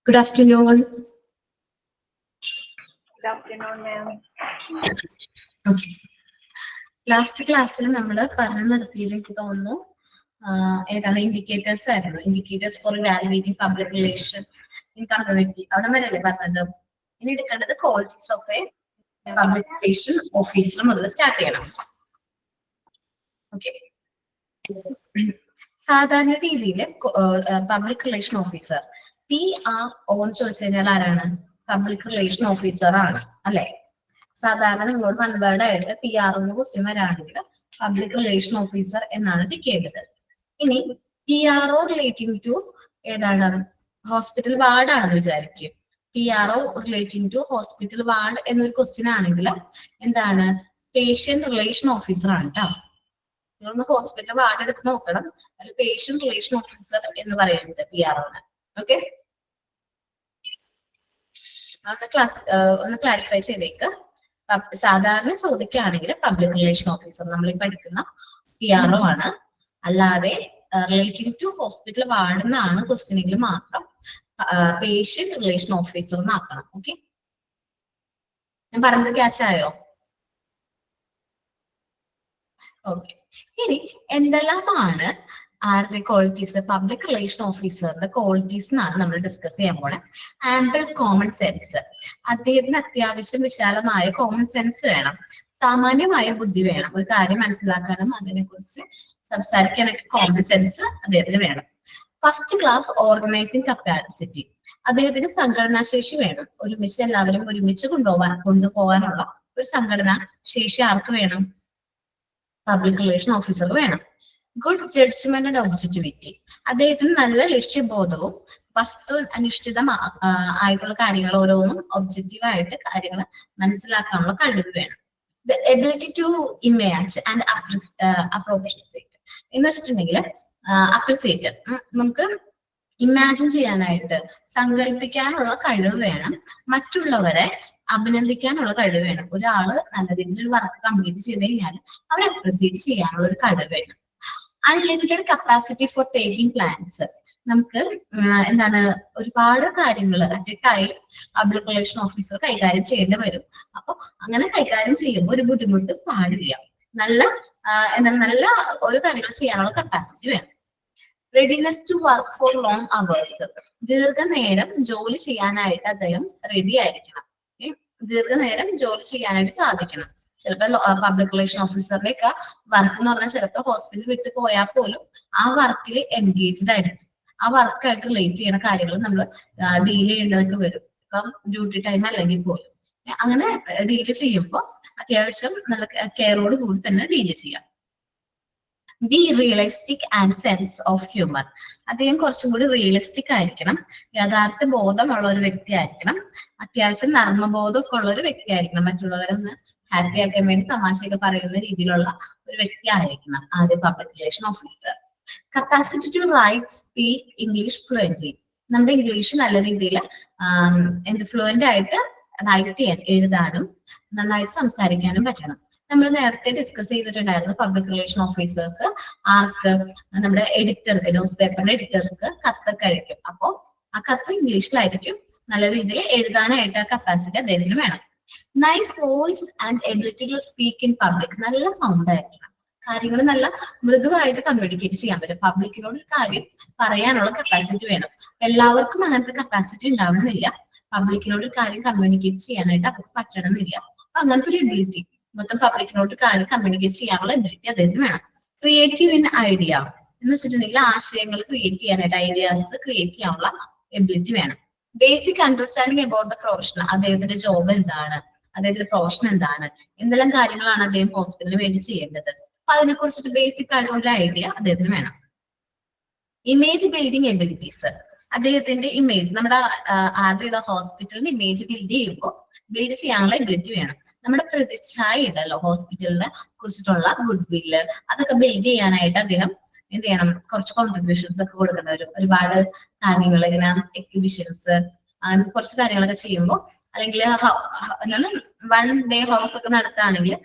Good afternoon. Good afternoon, ma'am. Okay. Last ക്ലാസ്സിൽ നമ്മൾ പറഞ്ഞു നിർത്തിയത് എനിക്ക് തോന്നുന്നു ഏതാണ് ഇൻഡിക്കേറ്റേഴ്സ് ആയിരുന്നു. Indicators for evaluating public relation in community. അവിടെ വരെയല്ലേ പറഞ്ഞത്. ഇനി എടുക്കേണ്ടത് qualities of a public relation officer മുതൽ സ്റ്റാർട്ട് ചെയ്യണം. ഓക്കെ. സാധാരണ രീതിയിൽ പബ്ലിക് റിലേഷൻ ഓഫീസർ PRO എന്ന് ചോദിച്ചു കഴിഞ്ഞാൽ ആരാണ്? പബ്ലിക് റിലേഷൻ ഓഫീസർ ആണ് അല്ലെ? സാധാരണ നിങ്ങളോട് വൺ വേർഡ് ആയിട്ട് PRO എന്ന് ക്വസ്റ്റ്യൻ വരാണെങ്കിൽ പബ്ലിക് റിലേഷൻ ഓഫീസർ എന്നാണ് ടിക്ക് ചെയ്യേണ്ടത്. ഇനി PRO റിലേറ്റിംഗ് ടു ഏതാണ്? ഹോസ്പിറ്റൽ വാർഡ് ആണെന്ന് വിചാരിക്കും. PRO relating to hospital ward എന്നൊരു ക്വസ്റ്റ്യൻ ആണെങ്കിൽ എന്താണ്? പേഷ്യന്റ് റിലേഷൻ ഓഫീസർ ആണ് കേട്ടോ. നിങ്ങളൊന്ന് ഹോസ്പിറ്റൽ വാർഡ് എടുത്ത് നോക്കണം. അതിൽ പേഷ്യന്റ് റിലേഷൻ ഓഫീസർ എന്ന് പറയുന്നത് PRO ആണ്. ഓക്കെ, ഒന്ന് ക്ലാരിഫൈ ചെയ്തേക്ക്. സാധാരണ ചോദിക്കുകയാണെങ്കിൽ പബ്ലിക് റിലേഷൻ ഓഫീസർ നമ്മൾ ഈ പഠിക്കുന്ന PRO ആണ്. അല്ലാതെ റിലേറ്റീവ് ടു ഹോസ്പിറ്റൽ വാർഡ് എന്നാണ് ക്വസ്റ്റ്യനെങ്കിൽ മാത്രം പേഷ്യന്റ് റിലേഷൻ ഓഫീസർ എന്നാക്കണം. ഓക്കെ, ഞാൻ പറഞ്ഞത് ക്യാച്ച് ആയോ? ഓക്കെ. ഇനി എന്തെല്ലാമാണ് ആരുടെ ക്വാളിറ്റീസ്? പബ്ലിക് റിലേഷൻ ഓഫീസറിന്റെ ക്വാളിറ്റീസ് എന്നാണ് നമ്മൾ ഡിസ്കസ് ചെയ്യാൻ പോണെ. Ample common sense. അദ്ദേഹത്തിന് അത്യാവശ്യം വിശാലമായ കോമൺ സെൻസ് വേണം. സാമാന്യമായ ബുദ്ധി വേണം. ഒരു കാര്യം മനസ്സിലാക്കാനും അതിനെക്കുറിച്ച് സംസാരിക്കാനൊക്കെ കോമൺ സെൻസ് അദ്ദേഹത്തിന് വേണം. First class organising capacity. അദ്ദേഹത്തിന് സംഘടനാശേഷി വേണം. ഒരുമിച്ച് എല്ലാവരും ഒരുമിച്ച് കൊണ്ടുപോകാനുള്ള ഒരു സംഘടനാ ശേഷി ആർക്ക് വേണം? പബ്ലിക് റിലേഷൻ ഓഫീസർ വേണം. Good judgement and objectivity. അദ്ദേഹത്തിന് നല്ല ലക്ഷ്യബോധവും വസ്തു അനിഷ്ഠിത ആയിട്ടുള്ള കാര്യങ്ങൾ ഓരോന്നും ഒബ്ജക്റ്റീവായിട്ട് കാര്യങ്ങൾ മനസ്സിലാക്കാനുള്ള കഴിവ് വേണം. The ability to image and appropriate എന്ന് വെച്ചിട്ടുണ്ടെങ്കിൽ അപ്രിസിയേറ്റ്, നമുക്ക് ഇമാജിൻ ചെയ്യാനായിട്ട് സങ്കല്പിക്കാനുള്ള കഴിവ് വേണം. മറ്റുള്ളവരെ അഭിനന്ദിക്കാനുള്ള കഴിവ് വേണം. ഒരാള് നല്ല രീതിയിൽ ഒരു വർക്ക് കംപ്ലീറ്റ് ചെയ്ത് കഴിഞ്ഞാൽ അവരെ അപ്രിസിയേറ്റ് ചെയ്യാനുള്ള ഒരു കഴിവ് വേണം. Unlimited capacity for taking plans. നമുക്ക് എന്താണ് ഒരുപാട് കാര്യങ്ങൾ at a time public relation officer കൈകാര്യം ചെയ്യേണ്ടി വരും. അപ്പൊ അങ്ങനെ കൈകാര്യം ചെയ്യുമ്പോൾ ഒരു ബുദ്ധിമുട്ട് പാടില്ല. നല്ല നല്ല ഓരോ കാര്യങ്ങൾ ചെയ്യാനുള്ള കപ്പാസിറ്റി വേണം. Readiness to work for long hours. ദീർഘനേരം ജോലി ചെയ്യാനായിട്ട് അദ്ദേഹം റെഡി ആയിരിക്കണം. ദീർഘനേരം ജോലി ചെയ്യാനായിട്ട് സാധിക്കണം. ചിലപ്പോൾ പബ്ലിക് റിലേഷൻ ഓഫീസറുടെ ഒക്കെ വർക്ക് എന്ന് പറഞ്ഞാൽ ചിലപ്പോൾ ഹോസ്പിറ്റൽ വിട്ട് പോയാൽ പോലും ആ വർക്കിൽ എൻഗേജ്ഡ് ആയിരിക്കും. ആ വർക്കായിട്ട് റിലേറ്റ് ചെയ്യുന്ന കാര്യങ്ങൾ നമ്മൾ ഡീൽ ചെയ്യേണ്ടതൊക്കെ വരും. ഇപ്പം ഡ്യൂട്ടി ടൈം അല്ലെങ്കിൽ പോലും അങ്ങനെ ഡീൽ ചെയ്യുമ്പോൾ അത്യാവശ്യം നല്ല കെയറോട് കൂടി തന്നെ ഡീൽ ചെയ്യാം. B realistic and sense of humour. അദ്ദേഹം കുറച്ചും കൂടി റിയലിസ്റ്റിക് ആയിരിക്കണം. യഥാർത്ഥ ബോധമുള്ള ഒരു വ്യക്തി ആയിരിക്കണം. അത്യാവശ്യം നർമ്മബോധമൊക്കെ ഉള്ള ഒരു വ്യക്തി ആയിരിക്കണം. മറ്റുള്ളവരെ ഒന്ന് ഹാപ്പി ആക്കാൻ വേണ്ടി തമാശയൊക്കെ പറയുന്ന രീതിയിലുള്ള ഒരു വ്യക്തി ആയിരിക്കണം ആദ്യം public relation officer. Capacity to write speak English fluently. നമ്മുടെ ഇംഗ്ലീഷ് നല്ല രീതിയിൽ ഫ്ലുവന്റ് ആയിട്ട് റൈറ്റ് ചെയ്യാൻ, എഴുതാനും നന്നായിട്ട് സംസാരിക്കാനും പറ്റണം. നമ്മൾ നേരത്തെ ഡിസ്കസ് ചെയ്തിട്ടുണ്ടായിരുന്നു പബ്ലിക് റിലേഷൻ ഓഫീസേഴ്സ് ആർക്ക്? നമ്മുടെ എഡിറ്റർക്ക്, ന്യൂസ് പേപ്പറിന്റെ എഡിറ്റർക്ക് കത്തൊക്കെ അയക്കും. അപ്പോ ആ കത്ത് ഇംഗ്ലീഷിലായിരിക്കും. നല്ല രീതിയിൽ എഴുതാനായിട്ട് ആ കപ്പാസിറ്റി അദ്ദേഹത്തിന് വേണം. Nice voice and ability to speak in public. നല്ല സൗണ്ട് ആയിരിക്കണം. കാര്യങ്ങൾ നല്ല മൃദുവായിട്ട് കമ്മ്യൂണിക്കേറ്റ് ചെയ്യാൻ പറ്റും. പബ്ലിക്കിനോട് ഒരു കാര്യം പറയാനുള്ള കപ്പാസിറ്റി വേണം. എല്ലാവർക്കും അങ്ങനത്തെ കപ്പാസിറ്റി ഉണ്ടാവണമെന്നില്ല. പബ്ലിക്കിനോട് ഒരു കാര്യം കമ്മ്യൂണിക്കേറ്റ് ചെയ്യാനായിട്ട് അവർക്ക് പറ്റണമെന്നില്ല. അപ്പൊ അങ്ങനത്തെ ഒരു എബിലിറ്റി, മൊത്തം പബ്ലിക്കിനോട് കാര്യം കമ്മ്യൂണിക്കേറ്റ് ചെയ്യാനുള്ള എബിലിറ്റി അദ്ദേഹത്തിന് വേണം. ക്രിയേറ്റീവ് ഇൻ ഐഡിയ എന്ന് വെച്ചിട്ടുണ്ടെങ്കിൽ ആശയങ്ങൾ ക്രിയേറ്റ് ചെയ്യാനായിട്ട്, ഐഡിയാസ് ക്രിയേറ്റ് ചെയ്യാനുള്ള എബിലിറ്റി വേണം. Basic understanding about the profession. അദ്ദേഹത്തിന്റെ ജോബ് എന്താണ്, അദ്ദേഹത്തിന്റെ പ്രൊഫഷൻ എന്താണ്, എന്തെല്ലാം കാര്യങ്ങളാണ് അദ്ദേഹം ഹോസ്പിറ്റലിന് വേണ്ടി ചെയ്യേണ്ടത്, അപ്പൊ അതിനെ കുറിച്ചിട്ട് ബേസിക് ആയിട്ടുള്ള ഒരു ഐഡിയ അദ്ദേഹത്തിന് വേണം. Image building abilities. അദ്ദേഹത്തിന്റെ ഇമേജ്, നമ്മുടെ ആദ്യമുള്ള ഹോസ്പിറ്റലിന്റെ ഇമേജ് ബിൽഡ് ചെയ്യാനുള്ള എബിലിറ്റി വേണം. നമ്മുടെ പ്രതിച്ഛായ ഉണ്ടല്ലോ ഹോസ്പിറ്റലിനെ കുറിച്ചിട്ടുള്ള ഗുഡ് വില്ല്, അതൊക്കെ ബിൽഡ് ചെയ്യാനായിട്ട് അദ്ദേഹം എന്ത് ചെയ്യണം? കുറച്ച് കോൺട്രിബ്യൂഷൻസ് ഒക്കെ കൊടുക്കേണ്ടി വരും. ഒരുപാട് കാര്യങ്ങൾ ഇങ്ങനെ എക്സിബിഷൻസ് അങ്ങനത്തെ കുറച്ച് കാര്യങ്ങളൊക്കെ ചെയ്യുമ്പോൾ, അല്ലെങ്കിൽ എന്താണ് വൺ ഡേ ഹൗസ് ഒക്കെ നടത്തുകയാണെങ്കിൽ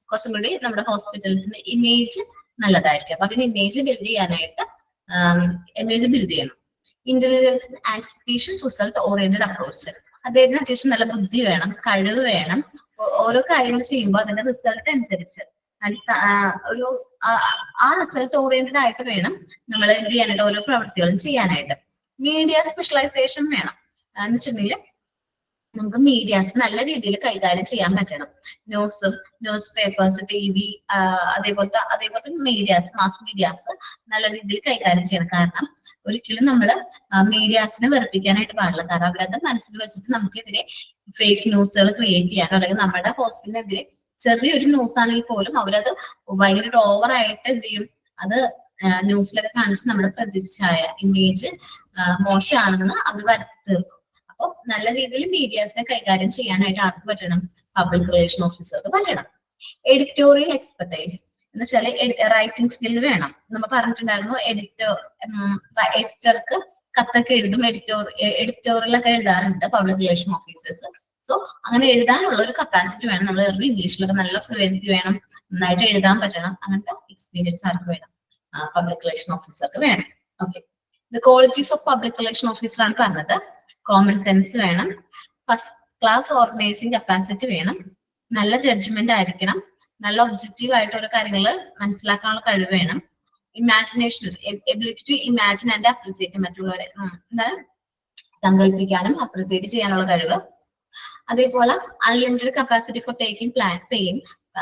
കുറച്ചും കൂടി നമ്മുടെ ഹോസ്പിറ്റൽസിന്റെ ഇമേജ് നല്ലതായിരിക്കും. അപ്പൊ അതിന് ഇമേജ് ബിൽഡ് ചെയ്യണം. Intelligence and result oriented approach. അദ്ദേഹത്തിന് അത്യാവശ്യം നല്ല ബുദ്ധി വേണം, കഴിവ് വേണം. ഓരോ കാര്യങ്ങൾ ചെയ്യുമ്പോൾ അതിന്റെ റിസൾട്ട് അനുസരിച്ച് ഒരു ആ റിസൾട്ട് ഓറിയന്റഡ് ആയിട്ട് വേണം നമ്മൾ എന്ത് ചെയ്യാനായിട്ട് ഓരോ പ്രവൃത്തികളും ചെയ്യാനായിട്ട്. മീഡിയ സ്പെഷ്യലൈസേഷൻ വേണം എന്ന് വെച്ചിട്ടുണ്ടെങ്കിൽ നമുക്ക് മീഡിയാസ് നല്ല രീതിയിൽ കൈകാര്യം ചെയ്യാൻ പറ്റണം. ന്യൂസ് പേപ്പേഴ്സ്, TV, അതേപോലത്തെ മീഡിയാസ്, മാസ് മീഡിയാസ് നല്ല രീതിയിൽ കൈകാര്യം ചെയ്യണം. കാരണം ഒരിക്കലും നമ്മൾ മീഡിയാസിനെ വെറുപ്പിക്കാനായിട്ട് പാടില്ല. കാരണം അവരത് മനസ്സിൽ വെച്ചിട്ട് നമുക്കെതിരെ ഫേക്ക് ന്യൂസുകൾ ക്രിയേറ്റ് ചെയ്യാനോ അല്ലെങ്കിൽ നമ്മുടെ ഹോസ്പിറ്റലിനെതിരെ ചെറിയൊരു ന്യൂസ് ആണെങ്കിൽ പോലും അവരത് ഭയങ്കര ഓവറായിട്ട് എന്ത് ചെയ്യും, അത് ന്യൂസിലൊക്കെ കാണിച്ച് നമ്മുടെ പ്രതിച്ഛായ ഇമേജ് മോശമാണെന്ന് അവർ വരുത്തി തീർക്കും. അപ്പോൾ നല്ല രീതിയിൽ മീഡിയാസിനെ കൈകാര്യം ചെയ്യാനായിട്ട് ആർക്ക് പറ്റണം? പബ്ലിക് റിലേഷൻ ഓഫീസർക്ക് പറ്റണം. എഡിറ്റോറിയൽ എക്സ്പെർട്ടൈസ് എന്ന് വെച്ചാൽ റൈറ്റിംഗ് സ്കിൽ വേണം. നമ്മൾ പറഞ്ഞിട്ടുണ്ടായിരുന്നു എഡിറ്റർക്ക് കത്തൊക്കെ എഴുതും, എഡിറ്റോറിയലൊക്കെ എഴുതാറുണ്ട് പബ്ലിക് റിലേഷൻ ഓഫീസേഴ്സ്. സോ അങ്ങനെ എഴുതാനുള്ള ഒരു കപ്പാസിറ്റി വേണം. നമ്മൾ ഇംഗ്ലീഷിലൊക്കെ നല്ല ഫ്ലുവൻസി വേണം, നന്നായിട്ട് എഴുതാൻ പറ്റണം. അങ്ങനത്തെ എക്സ്പീരിയൻസ് ആർക്ക് വേണം? പബ്ലിക് റിലേഷൻ ഓഫീസർക്ക് വേണം. Okay, the qualities of public relation ഓഫീസറാണ് പറഞ്ഞത്. കോമൺ സെൻസ് വേണം, ഫസ്റ്റ് ക്ലാസ് ഓർഗനൈസിങ് കപ്പാസിറ്റി വേണം, നല്ല ജഡ്ജ്മെന്റ് ആയിരിക്കണം, നല്ല ഒബ്ജക്റ്റീവ് ആയിട്ട് ഓരോ കാര്യങ്ങൾ മനസ്സിലാക്കാനുള്ള കഴിവ് വേണം, imagination, ability to imagine and appreciate, മറ്റുള്ളവരെ എന്താണ് സങ്കല്പിക്കാനും അപ്രിസിയേറ്റ് ചെയ്യാനുള്ള കഴിവ്. അതേപോലെ unlimited capacity for taking pain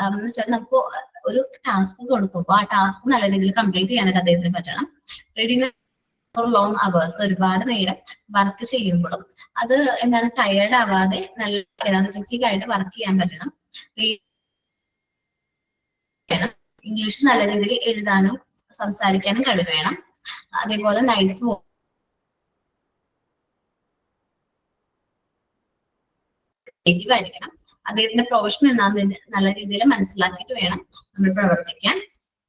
എന്ന് വെച്ചാൽ നമുക്ക് ഒരു ടാസ്ക് കൊടുക്കുമ്പോൾ ആ ടാസ്ക് നല്ല രീതിയിൽ കംപ്ലീറ്റ് ചെയ്യാനായിട്ട് അദ്ദേഹത്തിന് പറ്റണം. റെഡിനെസ് ഫോർ ലോങ് അവേഴ്സ്, ഒരുപാട് നേരം വർക്ക് ചെയ്യുമ്പോഴും അത് എന്താണ് ടയേർഡ് ആവാതെ നല്ല എനർജറ്റിക് ആയിട്ട് വർക്ക് ചെയ്യാൻ പറ്റണം. ഇംഗ്ലീഷ് നല്ല രീതിയിൽ എഴുതാനും സംസാരിക്കാനും കഴിവ് വേണം. അതേപോലെ നൈസ് ആയിരിക്കണം. അദ്ദേഹത്തിന്റെ പ്രൊഫഷൻ എന്താണെന്ന് നല്ല രീതിയിൽ മനസ്സിലാക്കിയിട്ട് വേണം നമ്മൾ പ്രവർത്തിക്കാൻ.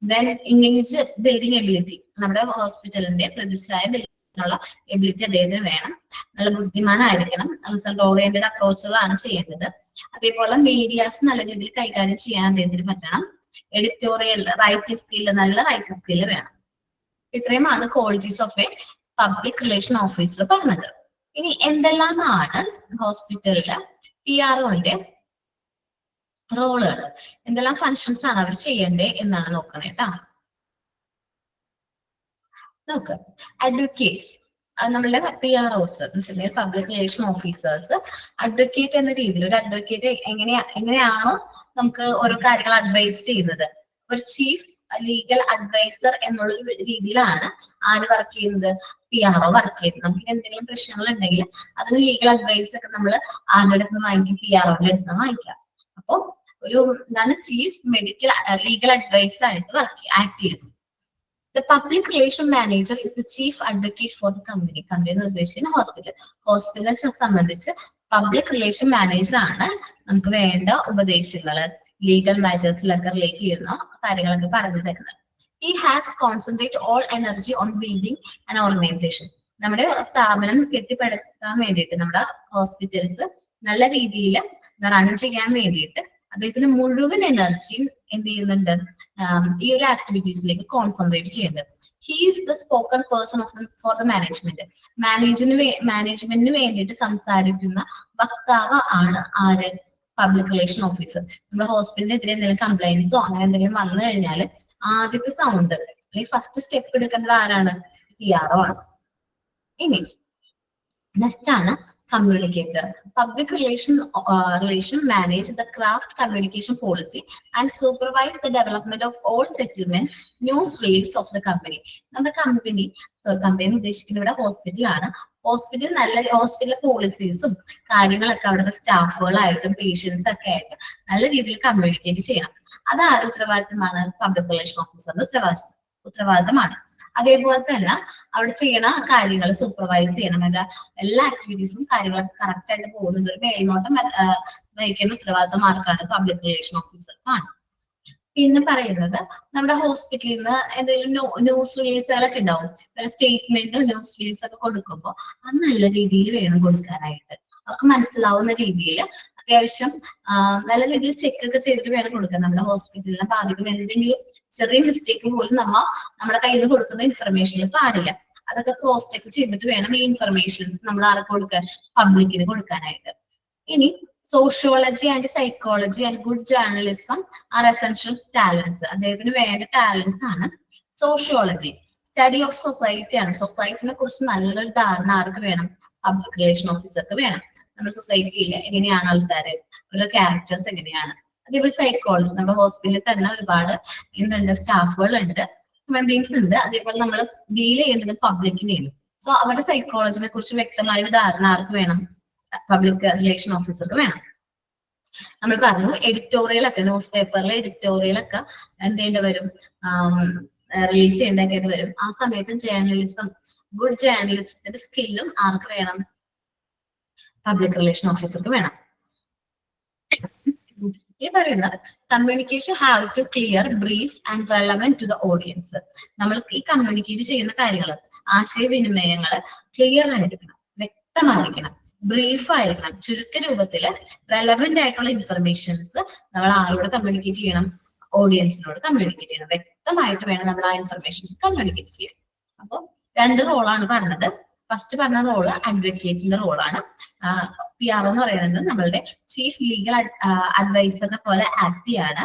ദെൻ ഇംഗ്ലീഷ് ബിൽഡിംഗ് എബിലിറ്റി, നമ്മുടെ ഹോസ്പിറ്റലിന്റെ പ്രതിച്ഛായ ബിൽഡിങ്ങിനുള്ള എബിലിറ്റി അദ്ദേഹത്തിന് വേണം. നല്ല ബുദ്ധിമാനായിരിക്കണം. റിസൾട്ട് ഓറിയന്റഡ് അപ്രോച്ചുകളാണ് ചെയ്യേണ്ടത്. അതേപോലെ മീഡിയാസ് നല്ല രീതിയിൽ കൈകാര്യം ചെയ്യാൻ അദ്ദേഹത്തിന് പറ്റണം. എഡിറ്റോറിയൽ റൈറ്റിംഗ് സ്കില്ല്, നല്ല റൈറ്റിംഗ് സ്കില്ല് വേണം. ഇത്രയുമാണ് qualities of a public relation officer പറഞ്ഞത്. ഇനി എന്തെല്ലാമാണ് ഹോസ്പിറ്റലിലെ PROന്റെ റോളുകൾ, എന്തെല്ലാം ഫങ്ഷൻസ് ആണ് അവർ ചെയ്യേണ്ടത് എന്നാണ് നോക്കണേ കേട്ടോ. നോക്ക്, അഡ്വക്കേറ്റ്സ്, നമ്മളുടെ PROs എന്ന് വെച്ചിട്ടുണ്ടെങ്കിൽ പബ്ലിക് റിലേഷൻ ഓഫീസേഴ്സ് അഡ്വക്കേറ്റ് എന്ന രീതിയിൽ, ഒരു അഡ്വക്കേറ്റ് എങ്ങനെയാണോ നമുക്ക് ഓരോ കാര്യങ്ങൾ അഡ്വൈസ് ചെയ്യുന്നത്, ഒരു ചീഫ് ലീഗൽ അഡ്വൈസർ എന്നുള്ള രീതിയിലാണ് ആര് വർക്ക് ചെയ്യുന്നത്? PRO വർക്ക് ചെയ്യുന്നത്. നമുക്ക് എന്തെങ്കിലും പ്രശ്നങ്ങൾ ഉണ്ടെങ്കിൽ അതിന് ലീഗൽ അഡ്വൈസ് ഒക്കെ നമ്മൾ ആരുടെ അടുത്ത് വാങ്ങിക്കും? PROന്റെ അടുത്ത് വാങ്ങിക്കാം. അപ്പൊ ഒരു എന്താണ് ചീഫ് ലീഗൽ അഡ്വൈസർ ആയിട്ട് ആക്ട് ചെയ്യുന്നു. The public relation manager is the chief advocate for the company. Company എന്ന് ഉദ്ദേശിക്കുന്ന ഹോസ്പിറ്റലിനെ സംബന്ധിച്ച് പബ്ലിക് റിലേഷൻ മാനേജർ ആണ് നമുക്ക് വേണ്ട ഉപദേശങ്ങള്, ലീഗൽ മാറ്റേഴ്സിലൊക്കെ റിലേറ്റ് ചെയ്യുന്ന കാര്യങ്ങളൊക്കെ പറഞ്ഞു തരുന്നത്. He has concentrate all energy on building an organization. നമ്മുടെ സ്ഥാപനം കെട്ടിപ്പടുക്കാൻ വേണ്ടിയിട്ട്, നമ്മുടെ ഹോസ്പിറ്റൽസ് നല്ല രീതിയിൽ റൺ ചെയ്യാൻ വേണ്ടിയിട്ട് അദ്ദേഹത്തിന് മുഴുവൻ എനർജിയും എന്ത് ചെയ്യുന്നുണ്ട്? ഈ ഒരു ആക്ടിവിറ്റീസിലേക്ക് കോൺസെൻട്രേറ്റ് ചെയ്യുന്നുണ്ട്. He is the spoken person for the management. മാനേജ്മെന്റിന് വേണ്ടിയിട്ട് സംസാരിക്കുന്ന വക്താവ് ആണ് ആര്? Public relation officer. നമ്മുടെ ഹോസ്പിറ്റലിനെതിരെ എന്തെങ്കിലും കംപ്ലൈന്റ്സോ അങ്ങനെ എന്തെങ്കിലും വന്നു കഴിഞ്ഞാൽ ആദ്യത്തെ സൗണ്ട് അല്ലെങ്കിൽ ഫസ്റ്റ് സ്റ്റെപ്പ് എടുക്കേണ്ടത് ആരാണ്? PRO ആണ്. ഇനി നെക്സ്റ്റ് ആണ് communicator. Public relation manage the craft communication policy and supervise the development of all settlement news reels of the company. നമ്മുടെ കമ്പനി ഉദ്ദേശിക്കുന്നത് ഇവിടെ ഹോസ്പിറ്റലാണ്. ഹോസ്പിറ്റൽ പോളിസീസും കാര്യങ്ങളൊക്കെ അവിടുത്തെ സ്റ്റാഫുകളായിട്ടും പേഷ്യൻസ് ഒക്കെ ആയിട്ട് നല്ല രീതിയിൽ കമ്മ്യൂണിക്കേറ്റ് ചെയ്യണം. അത് ആരുടെ ഉത്തരവാദിത്തമാണ്? പബ്ലിക് റിലേഷൻ ഓഫീസറിന്റെ ഉത്തരവാദിത്തമാണ്. അതേപോലെ തന്നെ അവിടെ ചെയ്യണ കാര്യങ്ങൾ സൂപ്പർവൈസ് ചെയ്യണം. എല്ലാ ആക്ടിവിറ്റീസും കാര്യങ്ങളൊക്കെ കറക്റ്റ് ആയിട്ട് പോകുന്നുണ്ട്. ഒരു മേൽനോട്ടം വഹിക്കേണ്ട ഉത്തരവാദിത്തം ആർക്കാണ്? പബ്ലിക് റിലേഷൻ ഓഫീസർക്കാണ്. പിന്നെ പറയുന്നത് നമ്മുടെ ഹോസ്പിറ്റലിൽ നിന്ന് എന്തെങ്കിലും ന്യൂസ് റിലീസുകളൊക്കെ ഉണ്ടാവും. സ്റ്റേറ്റ്മെന്റ് ന്യൂസ് റിലീസ് ഒക്കെ കൊടുക്കുമ്പോൾ അത് നല്ല രീതിയിൽ വേണം കൊടുക്കാനായിട്ട്. അവർക്ക് മനസ്സിലാവുന്ന രീതിയിൽ അത്യാവശ്യം നല്ല രീതിയിൽ ചെക്ക് ഒക്കെ ചെയ്തിട്ട് വേണം കൊടുക്കാൻ. നമ്മുടെ ഹോസ്പിറ്റലിനെ ബാധിക്കുന്ന എന്തെങ്കിലും ചെറിയ മിസ്റ്റേക്ക് പോലും നമ്മുടെ കയ്യിൽ നിന്ന് കൊടുക്കുന്ന ഇൻഫർമേഷനിൽ പാടില്ല. അതൊക്കെ ക്രോസ് ചെക്ക് ചെയ്തിട്ട് വേണം ഈ ഇൻഫർമേഷൻസ് നമ്മൾ ആർക്ക് കൊടുക്കാൻ, പബ്ലിക്കിന് കൊടുക്കാനായിട്ട്. ഇനി sociology and psychology and good journalism are essential talents. അദ്ദേഹത്തിന് വേണ്ട ടാലൻസ് ആണ് സോഷ്യോളജി, സ്റ്റഡി ഓഫ് സൊസൈറ്റി ആണ്. സൊസൈറ്റിനെ കുറിച്ച് നല്ലൊരു ധാരണ ആർക്ക് വേണം, പബ്ലിക് റിലേഷൻ ഓഫീസർക്ക് വേണം. നമ്മുടെ സൊസൈറ്റിയിൽ എങ്ങനെയാണ് ആൾക്കാര്, അവരുടെ ക്യാരക്ടേഴ്സ് എങ്ങനെയാണ്. അതേപോലെ സൈക്കോളജി, നമ്മുടെ ഹോസ്പിറ്റലിൽ തന്നെ ഒരുപാട് എന്തുണ്ട്, സ്റ്റാഫുകൾ ഉണ്ട്, ഹ്യൂമൻ ബീങ്സ് ഉണ്ട്. അതേപോലെ നമ്മൾ ഡീൽ ചെയ്യേണ്ടത് പബ്ലിക്കിനെയാണ്. സോ അവരുടെ സൈക്കോളജിനെ കുറിച്ച് വ്യക്തമായ ഒരു ധാരണ ആർക്ക് വേണം, പബ്ലിക് റിലേഷൻ ഓഫീസർക്ക് വേണം. നമ്മൾ പറഞ്ഞു എഡിറ്റോറിയൽ ഒക്കെ, ന്യൂസ് പേപ്പറിലെ എഡിറ്റോറിയൽ ഒക്കെ എന്ത് ചെയ്യേണ്ടി വരും, റിലീസ് ചെയ്യേണ്ടതായിട്ട് വരും. ആ സമയത്ത് ജേർണലിസം, ഗുഡ് ജേർണലിസത്തിന്റെ സ്കില്ലും ആർക്ക് വേണം, പബ്ലിക് റിലേഷൻ ഓഫീസർക്ക് വേണം. ഈ പറയുന്നത് communication have to clear, brief and relevant to the audience. നമ്മൾ ഈ കമ്മ്യൂണിക്കേറ്റ് ചെയ്യുന്ന കാര്യങ്ങൾ, ആശയവിനിമയങ്ങൾ ക്ലിയർ ആയിരിക്കണം, വ്യക്തമായിരിക്കണം, ബ്രീഫ് ആയിരിക്കണം, ചുരുക്ക രൂപത്തിൽ റെലവന്റ് ആയിട്ടുള്ള ഇൻഫർമേഷൻസ് നമ്മൾ ആരോട് കമ്മ്യൂണിക്കേറ്റ് ചെയ്യണം, ഓഡിയൻസിനോട് കമ്മ്യൂണിക്കേറ്റ് ചെയ്യണം. വ്യക്തമായിട്ട് വേണം നമ്മൾ ആ ഇൻഫർമേഷൻസ് കമ്മ്യൂണിക്കേറ്റ് ചെയ്യാൻ. അപ്പോൾ 2 റോളാണ് പറഞ്ഞത്. ഫസ്റ്റ് പറഞ്ഞ റോള് അഡ്വക്കേറ്റിന്റെ റോളാണ്. PR എന്ന് പറയുന്നത് നമ്മളുടെ ചീഫ് ലീഗൽ അഡ്വൈസറിനെ പോലെ ആക്ട് ചെയ്യാണ്.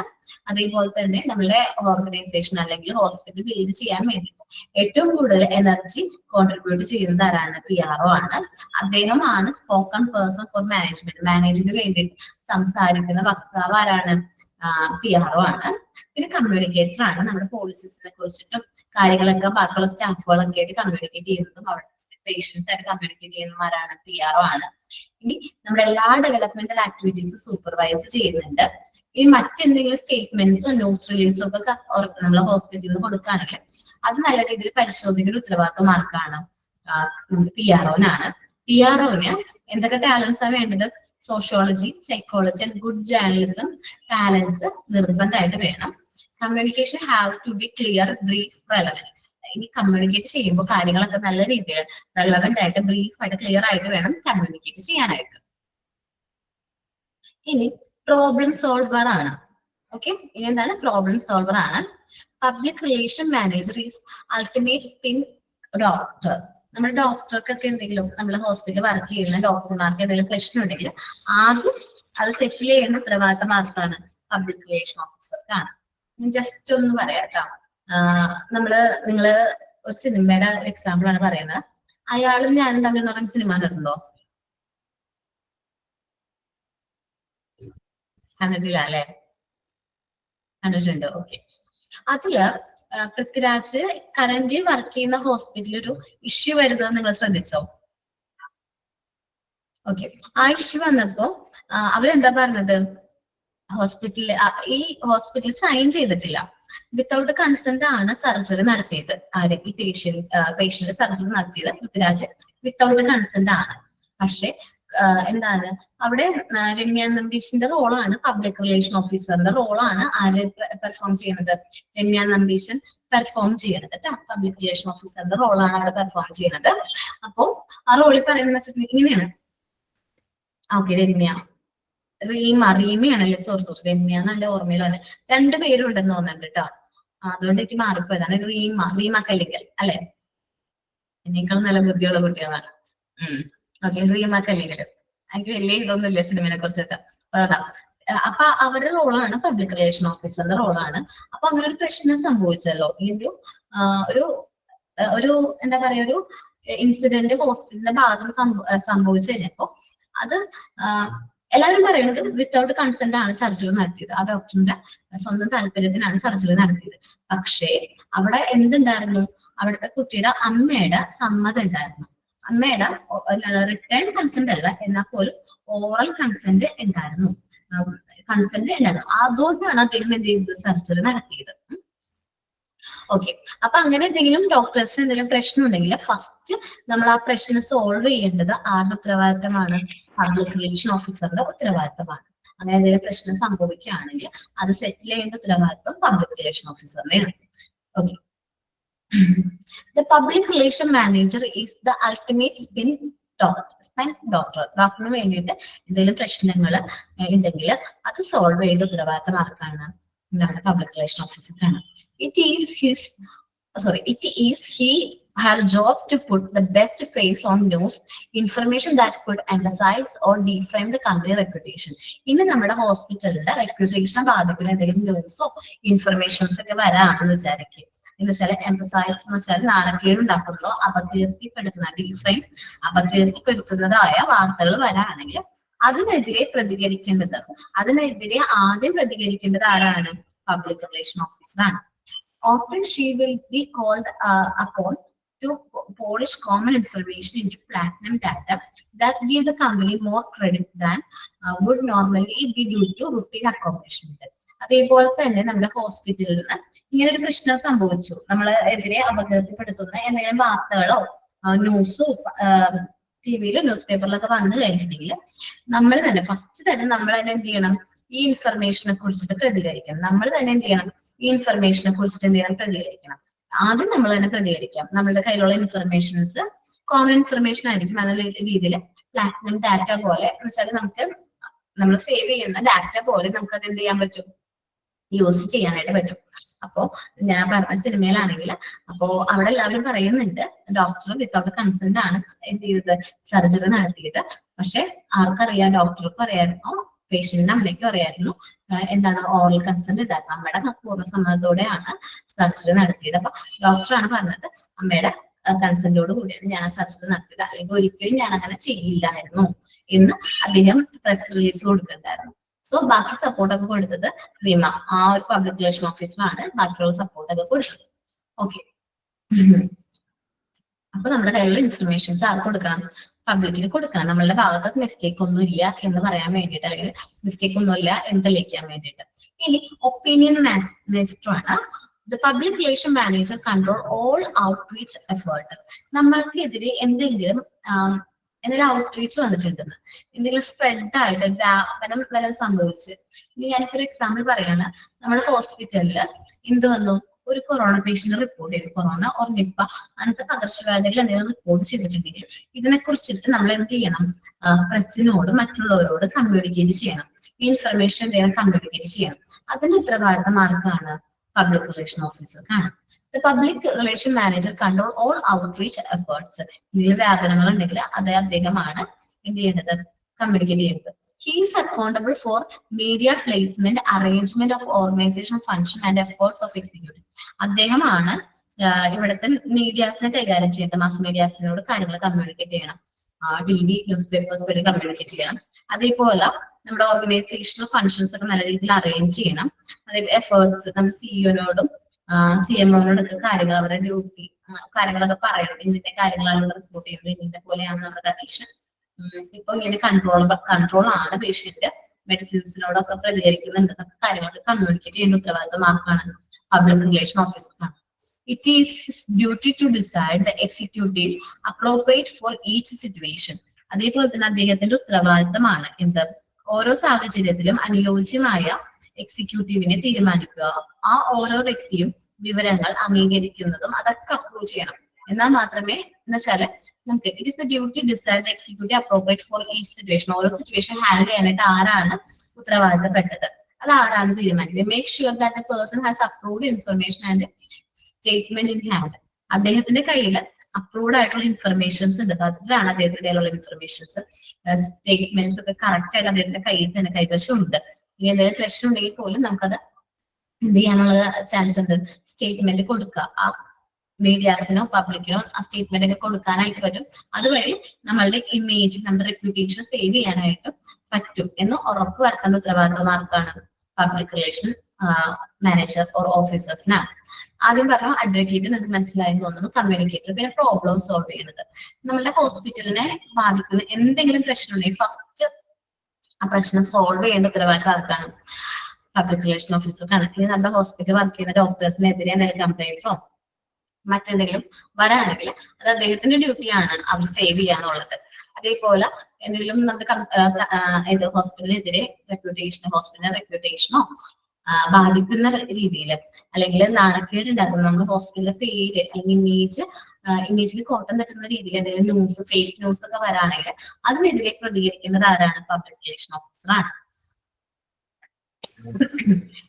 അതേപോലെ തന്നെ നമ്മളുടെ ഓർഗനൈസേഷൻ അല്ലെങ്കിൽ ഹോസ്പിറ്റൽ ബിൽഡ് ചെയ്യാൻ വേണ്ടി ഏറ്റവും കൂടുതൽ എനർജി കോൺട്രിബ്യൂട്ട് ചെയ്യുന്നത് ആരാണ്, PRO ആണ്. അദ്ദേഹമാണ് സ്പോക്കൺ പേഴ്സൺ ഫോർ മാനേജ്മെന്റ്. മാനേജ്മെന്റിന് വേണ്ടിയിട്ട് സംസാരിക്കുന്ന വക്താവ് ആരാണ്, PRO ആണ്. പിന്നെ കമ്മ്യൂണിക്കേറ്റർ ആണ്. നമ്മുടെ പോളിസീസിനെ കുറിച്ചിട്ടും കാര്യങ്ങളൊക്കെ ബാക്കിയുള്ള സ്റ്റാഫുകളൊക്കെ ആയിട്ട് കമ്മ്യൂണിക്കേറ്റ് ചെയ്യുന്നതും അവിടെ പേഷ്യൻസ് ആയിട്ട് കമ്മ്യൂണിക്കേറ്റ് ചെയ്യുന്നവരാണ്, PRO ആണ്. ഇനി നമ്മുടെ എല്ലാ ഡെവലപ്മെന്റൽ ആക്ടിവിറ്റീസും സൂപ്പർവൈസ് ചെയ്യുന്നുണ്ട്. ഈ മറ്റെന്തെങ്കിലും സ്റ്റേറ്റ്മെന്റ്സോ ന്യൂസ് റിലീസോ ഒക്കെ നമ്മളെ ഹോസ്പിറ്റലിൽ നിന്ന് കൊടുക്കുകയാണെങ്കിൽ അത് നല്ല രീതിയിൽ പരിശോധിക്കുന്ന ഉത്തരവാദിത്വം ആർക്കാണ്, PROനാണ്. PROന് എന്തൊക്കെ ടാലൻസ് ആണ് വേണ്ടത്, sociology, psychology and good journalism talents നിർബന്ധമായിട്ട് വേണം. Communication have to be clear, brief, relevant. ഇനി കമ്മ്യൂണിക്കേറ്റ് ചെയ്യുമ്പോൾ കാര്യങ്ങളൊക്കെ നല്ല രീതിയിൽ റെലവന്റ് ആയിട്ട്, ബ്രീഫ് ആയിട്ട്, ക്ലിയർ ആയിട്ട് വേണം കമ്മ്യൂണിക്കേറ്റ് ചെയ്യാനായിട്ട്. ഇനി പ്രോബ്ലം സോൾവർ ആണ്. ഓക്കെ, ഇനി എന്താണ്, പ്രോബ്ലം സോൾവർ ആണ്. Public relation manager is ultimate spin doctor. നമ്മുടെ ഡോക്ടർക്കൊക്കെ എന്തെങ്കിലും, നമ്മുടെ ഹോസ്പിറ്റലിൽ വർക്ക് ചെയ്യുന്ന ഡോക്ടർമാർക്ക് എന്തെങ്കിലും പ്രശ്നം ഉണ്ടെങ്കിൽ ആദ്യം അത് സെറ്റിൽ ചെയ്യുന്ന ഉത്തരവാദിത്തം ആർക്കാണ്, പബ്ലിക് റിലേഷൻ ഓഫീസർക്കാണ്. ജസ്റ്റ് ഒന്ന് പറയാട്ടോ, നിങ്ങള് ഒരു സിനിമയുടെ എക്സാമ്പിൾ ആണ് പറയുന്നത്. അയാളും ഞാനും തമ്മിൽ എന്ന് പറയുന്ന സിനിമ കണ്ടിട്ടുണ്ടോ? കണ്ടിട്ടില്ല അല്ലെ? കണ്ടിട്ടുണ്ട്. ഓക്കെ, അതില് പൃഥ്വിരാജ് കറന്റ് വർക്ക് ചെയ്യുന്ന ഹോസ്പിറ്റലിൽ ഒരു ഇഷ്യൂ വരുന്നത് നിങ്ങൾ ശ്രദ്ധിച്ചോ? ഓക്കെ, ആ ഇഷ്യൂ വന്നപ്പോ അവരെന്താ പറഞ്ഞത്, ഈ ഹോസ്പിറ്റൽ സൈൻ ചെയ്തിട്ടില്ല, വിത്തൗട്ട് കൺസെന്റ് ആണ് സർജറി നടത്തിയത്. ആര്, ഈ പേഷ്യന്റ് സർജറി നടത്തിയത് പൃഥ്വിരാജ് വിത്തൗട്ട് കൺസെന്റ് ആണ്. പക്ഷെ എന്താണ് അവിടെ രമ്യ നമ്പീഷിന്റെ റോളാണ്, പബ്ലിക് റിലേഷൻ ഓഫീസറിന്റെ റോളാണ് ആര് പെർഫോം ചെയ്യുന്നത്, രമ്യ നമ്പീശൻ പെർഫോം ചെയ്യുന്നത്. പബ്ലിക് റിലേഷൻ ഓഫീസറിന്റെ റോളാണ് അവിടെ പെർഫോം ചെയ്യുന്നത്. അപ്പോ ആ റോളിൽ പറയുന്നത് ഇങ്ങനെയാണ്. ഓക്കെ, റീമയാണല്ലേ, സോറി രമ്യ നല്ല ഓർമ്മയിലാണ്. 2 പേരുണ്ടെന്ന് തോന്നുന്നുണ്ട് കേട്ടോ, അതുകൊണ്ട് എനിക്ക് മാറിപ്പോയതാണ്. റീമ കല്ലിക്കൽ അല്ലെ, എന്നേക്കാൾ നല്ല ബുദ്ധിയുള്ള കുട്ടികളാണ്. ഓക്കെ, റീമ കല്ലിക്കൽ. എനിക്ക് വലിയ ഇതൊന്നുമില്ല സിനിമയെ കുറിച്ചൊക്കെ. അപ്പൊ അവരുടെ റോളാണ് പബ്ലിക് റിലേഷൻ ഓഫീസറിന്റെ റോളാണ്. അപ്പൊ അങ്ങനെ ഒരു പ്രശ്നം സംഭവിച്ചല്ലോ, ഈ ഒരു എന്താ പറയാ, ഒരു ഇൻസിഡന്റ് ഹോസ്പിറ്റലിന്റെ ഭാഗം സംഭവിച്ചു കഴിഞ്ഞപ്പോ അത് എല്ലാവരും പറയുന്നത് വിത്തൗട്ട് കൺസെന്റ് ആണ് സർജറി നടത്തിയത്, ആ ഡോക്ടറിന്റെ സ്വന്തം താല്പര്യത്തിനാണ് സർജറി നടത്തിയത്. പക്ഷേ അവിടെ എന്തുണ്ടായിരുന്നു, അവിടുത്തെ കുട്ടിയുടെ അമ്മയുടെ സമ്മതം ഉണ്ടായിരുന്നു. അമ്മയുടെ റിട്ടേൺ കൺസെന്റ് അല്ല, എന്നാൽ പോലും ഓറൽ കൺസെന്റ് ഉണ്ടായിരുന്നു. അതുകൊണ്ടാണ് അദ്ദേഹം എന്ത് ചെയ്തത്, സർജറി നടത്തിയത്. ഓക്കെ, അപ്പൊ അങ്ങനെ എന്തെങ്കിലും ഡോക്ടേഴ്സിന് എന്തെങ്കിലും പ്രശ്നം ഉണ്ടെങ്കിൽ ഫസ്റ്റ് നമ്മൾ ആ പ്രശ്നം സോൾവ് ചെയ്യേണ്ടത് ആരുടെ ഉത്തരവാദിത്തമാണ്, പബ്ലിക് റിലേഷൻ ഓഫീസറുടെ ഉത്തരവാദിത്തമാണ്. അങ്ങനെ എന്തെങ്കിലും പ്രശ്നം സംഭവിക്കുകയാണെങ്കിൽ അത് സെറ്റിൽ ചെയ്യേണ്ട ഉത്തരവാദിത്തം പബ്ലിക് റിലേഷൻ ഓഫീസറിനെയാണ്. Okay, the public relation manager is the ultimate spin doctor. ഡോക്ടറിന് വേണ്ടിയിട്ട് എന്തെങ്കിലും പ്രശ്നങ്ങൾ ഉണ്ടെങ്കിൽ അത് സോൾവ് ചെയ്യേണ്ട ഉത്തരവാദിത്തം ആർക്കാണ്, എന്താണ്, പബ്ലിക് റിലേഷൻ ഓഫീസറാണ്. It is he her job to put the best face on news information that could emphasize or deframe the company reputation. ഇനി നമ്മുടെ ഹോസ്പിറ്റലിന്റെ റെപ്യൂട്ടേഷനെ ബാധിക്കുന്ന എന്തെങ്കിലും ന്യൂസോ ഇൻഫർമേഷൻസ് ഒക്കെ വരാണെന്ന് വിചാരിക്കും. എന്ന് വെച്ചാൽ എംഫസൈസ് എന്ന് വെച്ചാൽ നാണക്കേട് ഉണ്ടാക്കുന്നതോ അപകീർത്തിപ്പെടുത്തുന്ന ഡിഫ്രെയിം അപകീർത്തിപ്പെടുത്തുന്നതായ വാർത്തകൾ വരാണെങ്കിൽ അതിനെതിരെ പ്രതികരിക്കേണ്ടത് ആദ്യം പ്രതികരിക്കേണ്ടത് ആരാണ്? പബ്ലിക് റിലേഷൻ ഓഫീസറാണ്. Often she will be called upon to polish common information into platinum data that give the company more credit than would normally be due to routine accomplishment. അതേപോലെ തന്നെ നമ്മുടെ ഹോസ്പിറ്റലിൽ നിന്ന് ഇങ്ങനെ ഒരു പ്രശ്നം സംഭവിച്ചു, നമ്മളെ എതിരെ അപകീർത്തിപ്പെടുത്തുന്ന എന്തെങ്കിലും വാർത്തകളോ ന്യൂസോ ടിവിയിലോ ന്യൂസ് പേപ്പറിലൊക്കെ വന്നു കഴിഞ്ഞിട്ടുണ്ടെങ്കിൽ നമ്മൾ തന്നെ ഫസ്റ്റ് തന്നെ നമ്മൾ തന്നെ എന്ത് ചെയ്യണം? ഈ ഇൻഫർമേഷനെ കുറിച്ചിട്ട് പ്രതികരിക്കണം. നമ്മൾ തന്നെ എന്ത് ചെയ്യണം? ഈ ഇൻഫർമേഷനെ കുറിച്ചിട്ട് എന്ത് ചെയ്യണം? പ്രതികരിക്കണം. ആദ്യം നമ്മൾ തന്നെ പ്രതികരിക്കാം. നമ്മുടെ കയ്യിലുള്ള ഇൻഫർമേഷൻസ് കോമൺ ഇൻഫർമേഷൻ ആയിരിക്കും. നല്ല രീതിയിൽ പ്ലാറ്റിനം ഡാറ്റ പോലെ എന്ന് വെച്ചാൽ നമുക്ക് നമ്മൾ സേവ് ചെയ്യുന്ന ഡാറ്റ പോലെ നമുക്ക് അത് എന്ത് ചെയ്യാൻ പറ്റും? യൂസ് ചെയ്യാനായിട്ട് പറ്റും. അപ്പോ ഞാൻ പറഞ്ഞ സിനിമയിലാണെങ്കിൽ അപ്പോ അവിടെ എല്ലാവരും പറയുന്നുണ്ട് ഡോക്ടർ വിത്തൗട്ട് കൺസെന്റ് ആണ് എന്ത് ചെയ്തത്? സർജറി നടത്തിയത്. പക്ഷെ ആർക്കറിയാം? ഡോക്ടർക്കും അറിയാമായിരുന്നു, പേഷ്യന്റിന്റെ അമ്മയ്ക്കും അറിയായിരുന്നു എന്താണ് ഓറൽ കൺസെന്റ് ഇല്ലാത്ത. അമ്മയുടെ പൂർണ്ണ സമ്മതത്തോടെയാണ് സർജറി നടത്തിയത്. അപ്പൊ ഡോക്ടറാണ് പറഞ്ഞത് അമ്മയുടെ കൺസെന്റോട് കൂടിയാണ് ഞാൻ സർജറി നടത്തിയത്, അല്ലെങ്കിൽ ഒരിക്കലും ഞാൻ അങ്ങനെ ചെയ്യില്ലായിരുന്നു എന്ന് അദ്ദേഹം പ്രസ് റിലീസ് കൊടുക്കണ്ടായിരുന്നു. സോ ബാക്കി സപ്പോർട്ടൊക്കെ കൊടുത്തത് റീമ, ആ ഒരു പബ്ലിക് റിലേഷൻ ഓഫീസറാണ് ബാക്കിയുള്ള സപ്പോർട്ടൊക്കെ കൊടുത്തത്. ഓക്കെ, അപ്പൊ നമ്മുടെ കയ്യിലുള്ള ഇൻഫർമേഷൻസ് ആർക്ക് കൊടുക്കണം? പബ്ലിക്കിന് കൊടുക്കണം. നമ്മളുടെ ഭാഗത്ത് മിസ്റ്റേക്ക് ഒന്നും ഇല്ല എന്ന് പറയാൻ വേണ്ടിയിട്ട്, അല്ലെങ്കിൽ മിസ്റ്റേക്ക് ഒന്നും ഇല്ല എന്ന് തെളിയിക്കാൻ വേണ്ടിയിട്ട്. ഇനി ഒപ്പീനിയൻ മാസ്റ്റർ ആണ്. The public relation manager control all outreach effort. നമ്മൾക്കെതിരെ എന്തെങ്കിലും ഔട്ട്റീച്ച് വന്നിട്ടുണ്ടെന്ന്, എന്തെങ്കിലും സ്പ്രെഡ് ആയിട്ട് വ്യാപനം വരെ സംഭവിച്ച്. ഇനി ഞാനിപ്പോ ഒരു എക്സാമ്പിൾ പറയാണ്. നമ്മുടെ ഹോസ്പിറ്റലിൽ എന്ത് വന്നു? ഒരു കൊറോണ പേഷ്യന്റ് റിപ്പോർട്ട് ചെയ്തു. കൊറോണ ഓർ നിപ്പ അങ്ങനത്തെ പകർച്ചവ്യാധികൾ എന്തെങ്കിലും റിപ്പോർട്ട് ചെയ്തിട്ടുണ്ടെങ്കിൽ ഇതിനെ കുറിച്ചിട്ട് നമ്മൾ എന്ത് ചെയ്യണം? പ്രസിനോട് മറ്റുള്ളവരോട് കമ്മ്യൂണിക്കേറ്റ് ചെയ്യണം. ഈ ഇൻഫർമേഷൻ എന്തെങ്കിലും കമ്മ്യൂണിക്കേറ്റ് ചെയ്യണം. അതിന്റെ ഉത്തരവാദിത്തം ആർക്കാണ്? പബ്ലിക് റിലേഷൻ ഓഫീസർക്കാണ്. The public relation manager control all outreach efforts. ഇതിൽ വ്യാപനങ്ങൾ ഉണ്ടെങ്കിൽ അദ്ദേഹമാണ് എന്ത് ചെയ്യേണ്ടത്? കമ്മ്യൂണിക്കേറ്റ് ചെയ്യുന്നത്. He is accountable for media placement, arrangement of organization function and efforts of executive. അദ്ദേഹമാണ് ഇവിടുത്തെ മീഡിയാസിനെ കൈകാര്യം ചെയ്യേണ്ടത്. മാസ് മീഡിയാസിനോട് കാര്യങ്ങൾ കമ്മ്യൂണിക്കേറ്റ് ചെയ്യണം. ടിവി ന്യൂസ് പേപ്പേഴ്സ് വഴി കമ്മ്യൂണിക്കേറ്റ് ചെയ്യണം. അതേപോലെ നമ്മുടെ ഓർഗനൈസേഷണൽ ഫങ്ഷൻസ് ഒക്കെ നല്ല രീതിയിൽ അറേഞ്ച് ചെയ്യണം. അതേപോലെ എഫേർട്സ് നമ്മൾ സിഇഒനോടും CMOനോടൊക്കെ കാര്യങ്ങൾ, അവരുടെ ഡ്യൂട്ടി കാര്യങ്ങളൊക്കെ പറയണം. ഇതിന്റെ കാര്യങ്ങളാണ് റിപ്പോർട്ട് ചെയ്യുന്നത്, ഇതിന്റെ പോലെയാണ് നമ്മുടെ കണ്ടീഷൻ. ഇപ്പൊ ഇങ്ങനെ കൺട്രോൾ ആണ് പേഷ്യന്റ്, മെഡിസിൻസിനോടൊക്കെ പ്രതികരിക്കുന്നുണ്ട് എന്നൊക്കെ കാര്യങ്ങളൊക്കെ കമ്മ്യൂണിക്കേറ്റ് ചെയ്യുന്ന ഉത്തരവാദിത്തം ആർക്കാണ്? പബ്ലിക് റിലേഷൻ ഓഫീസർക്കാണ്. It is his duty to decide the executive appropriate for each situation. അതേപോലെ തന്നെ അദ്ദേഹത്തിന്റെ ഉത്തരവാദിത്തമാണ് എന്ത്? ഓരോ സാഹചര്യത്തിലും അനുയോജ്യമായ എക്സിക്യൂട്ടീവിനെ തീരുമാനിക്കുക. ആ ഓരോ വ്യക്തിയും വിവരങ്ങൾ അംഗീകരിക്കുന്നതും അതൊക്കെ അപ്രൂവ് ചെയ്യണം. എന്നാൽ മാത്രമേ എന്ന് വെച്ചാല് നമുക്ക് it is the duty decide the executive appropriate for each situation. ഓരോ സിറ്റുവേഷൻ ഹാൻഡിൽ ചെയ്യാനായിട്ട് ആരാണ് ഉത്തരവാദിത്തപ്പെട്ടത് അത് ആരാണ് തീരുമാനിക്കുക. Make sure that the person has approved information and statement in hand. അദ്ദേഹത്തിന്റെ കയ്യിൽ അപ്രൂവ്ഡ് ആയിട്ടുള്ള ഇൻഫർമേഷൻസ് ഉണ്ട്. അതിലാണ് അദ്ദേഹത്തിന്റെ കയ്യിലുള്ള ഇൻഫർമേഷൻസ്, സ്റ്റേറ്റ്മെന്റ്സ് ഒക്കെ കറക്റ്റ് ആയിട്ട് അദ്ദേഹത്തിന്റെ കയ്യിൽ തന്നെ കൈവശം ഉണ്ട്. ഇനി എന്തെങ്കിലും പ്രശ്നം ഉണ്ടെങ്കിൽ പോലും നമുക്കത് എന്ത് ചെയ്യാനുള്ള ചാൻസ് ഉണ്ട്? സ്റ്റേറ്റ്മെന്റ് കൊടുക്കുക. ആ മീഡിയാസിനോ പബ്ലിക്കിനോ ആ സ്റ്റേറ്റ്മെന്റ് ഒക്കെ കൊടുക്കാനായിട്ട് പറ്റും. അതുവഴി നമ്മളുടെ ഇമേജ്, നമ്മുടെ റെപ്യൂട്ടേഷൻ സേവ് ചെയ്യാനായിട്ട് പറ്റും എന്ന് ഉറപ്പ് വരുത്തേണ്ട ഉത്തരവാദിത്വം ആർക്കാണ്? പബ്ലിക് റിലേഷൻ മാനേജർ ഓർ ഓഫീസേഴ്സിനാണ്. ആദ്യം പറഞ്ഞു അഡ്വക്കേറ്റ്, നിങ്ങൾക്ക് മനസ്സിലായെന്ന് തോന്നുന്നു. കമ്മ്യൂണിക്കേറ്റർ, പിന്നെ പ്രോബ്ലം സോൾവ് ചെയ്യുന്നത്. നമ്മുടെ ഹോസ്പിറ്റലിനെ ബാധിക്കുന്ന എന്തെങ്കിലും പ്രശ്നം ഉണ്ടെങ്കിൽ ഫസ്റ്റ് ആ പ്രശ്നം സോൾവ് ചെയ്യേണ്ട ഉത്തരവാദിത്തം ആർക്കാണ്? പബ്ലിക് റിലേഷൻ ഓഫീസർക്കാണ്. ഇനി നമ്മുടെ ഹോസ്പിറ്റൽ വർക്ക് ചെയ്യുന്ന ഡോക്ടേഴ്സിനെതിരെ എന്തെങ്കിലും കംപ്ലൈൻസോ മറ്റെന്തെങ്കിലും വരാണെങ്കിൽ അത് അദ്ദേഹത്തിന്റെ ഡ്യൂട്ടിയാണ് അവർ സേവ് ചെയ്യാനുള്ളത്. അതേപോലെ എന്തെങ്കിലും നമ്മുടെ ഹോസ്പിറ്റലിനെതിരെ ഹോസ്പിറ്റൽ റെപ്യൂട്ടേഷനോ ബാധിക്കുന്ന രീതിയിൽ അല്ലെങ്കിൽ നാണക്കേട് ഉണ്ടാക്കുന്ന നമ്മുടെ ഹോസ്പിറ്റലിന്റെ പേര് അല്ലെങ്കിൽ ഇമേജിൽ കോട്ടം തട്ടുന്ന രീതിയിൽ എന്തെങ്കിലും ന്യൂസ്, ഫേക്ക് ന്യൂസ് ഒക്കെ വരാണെങ്കിൽ അതിനെതിരെ പ്രതികരിക്കുന്നത് ആരാണ്? പബ്ലിക് റിലേഷൻ ഓഫീസറാണ്.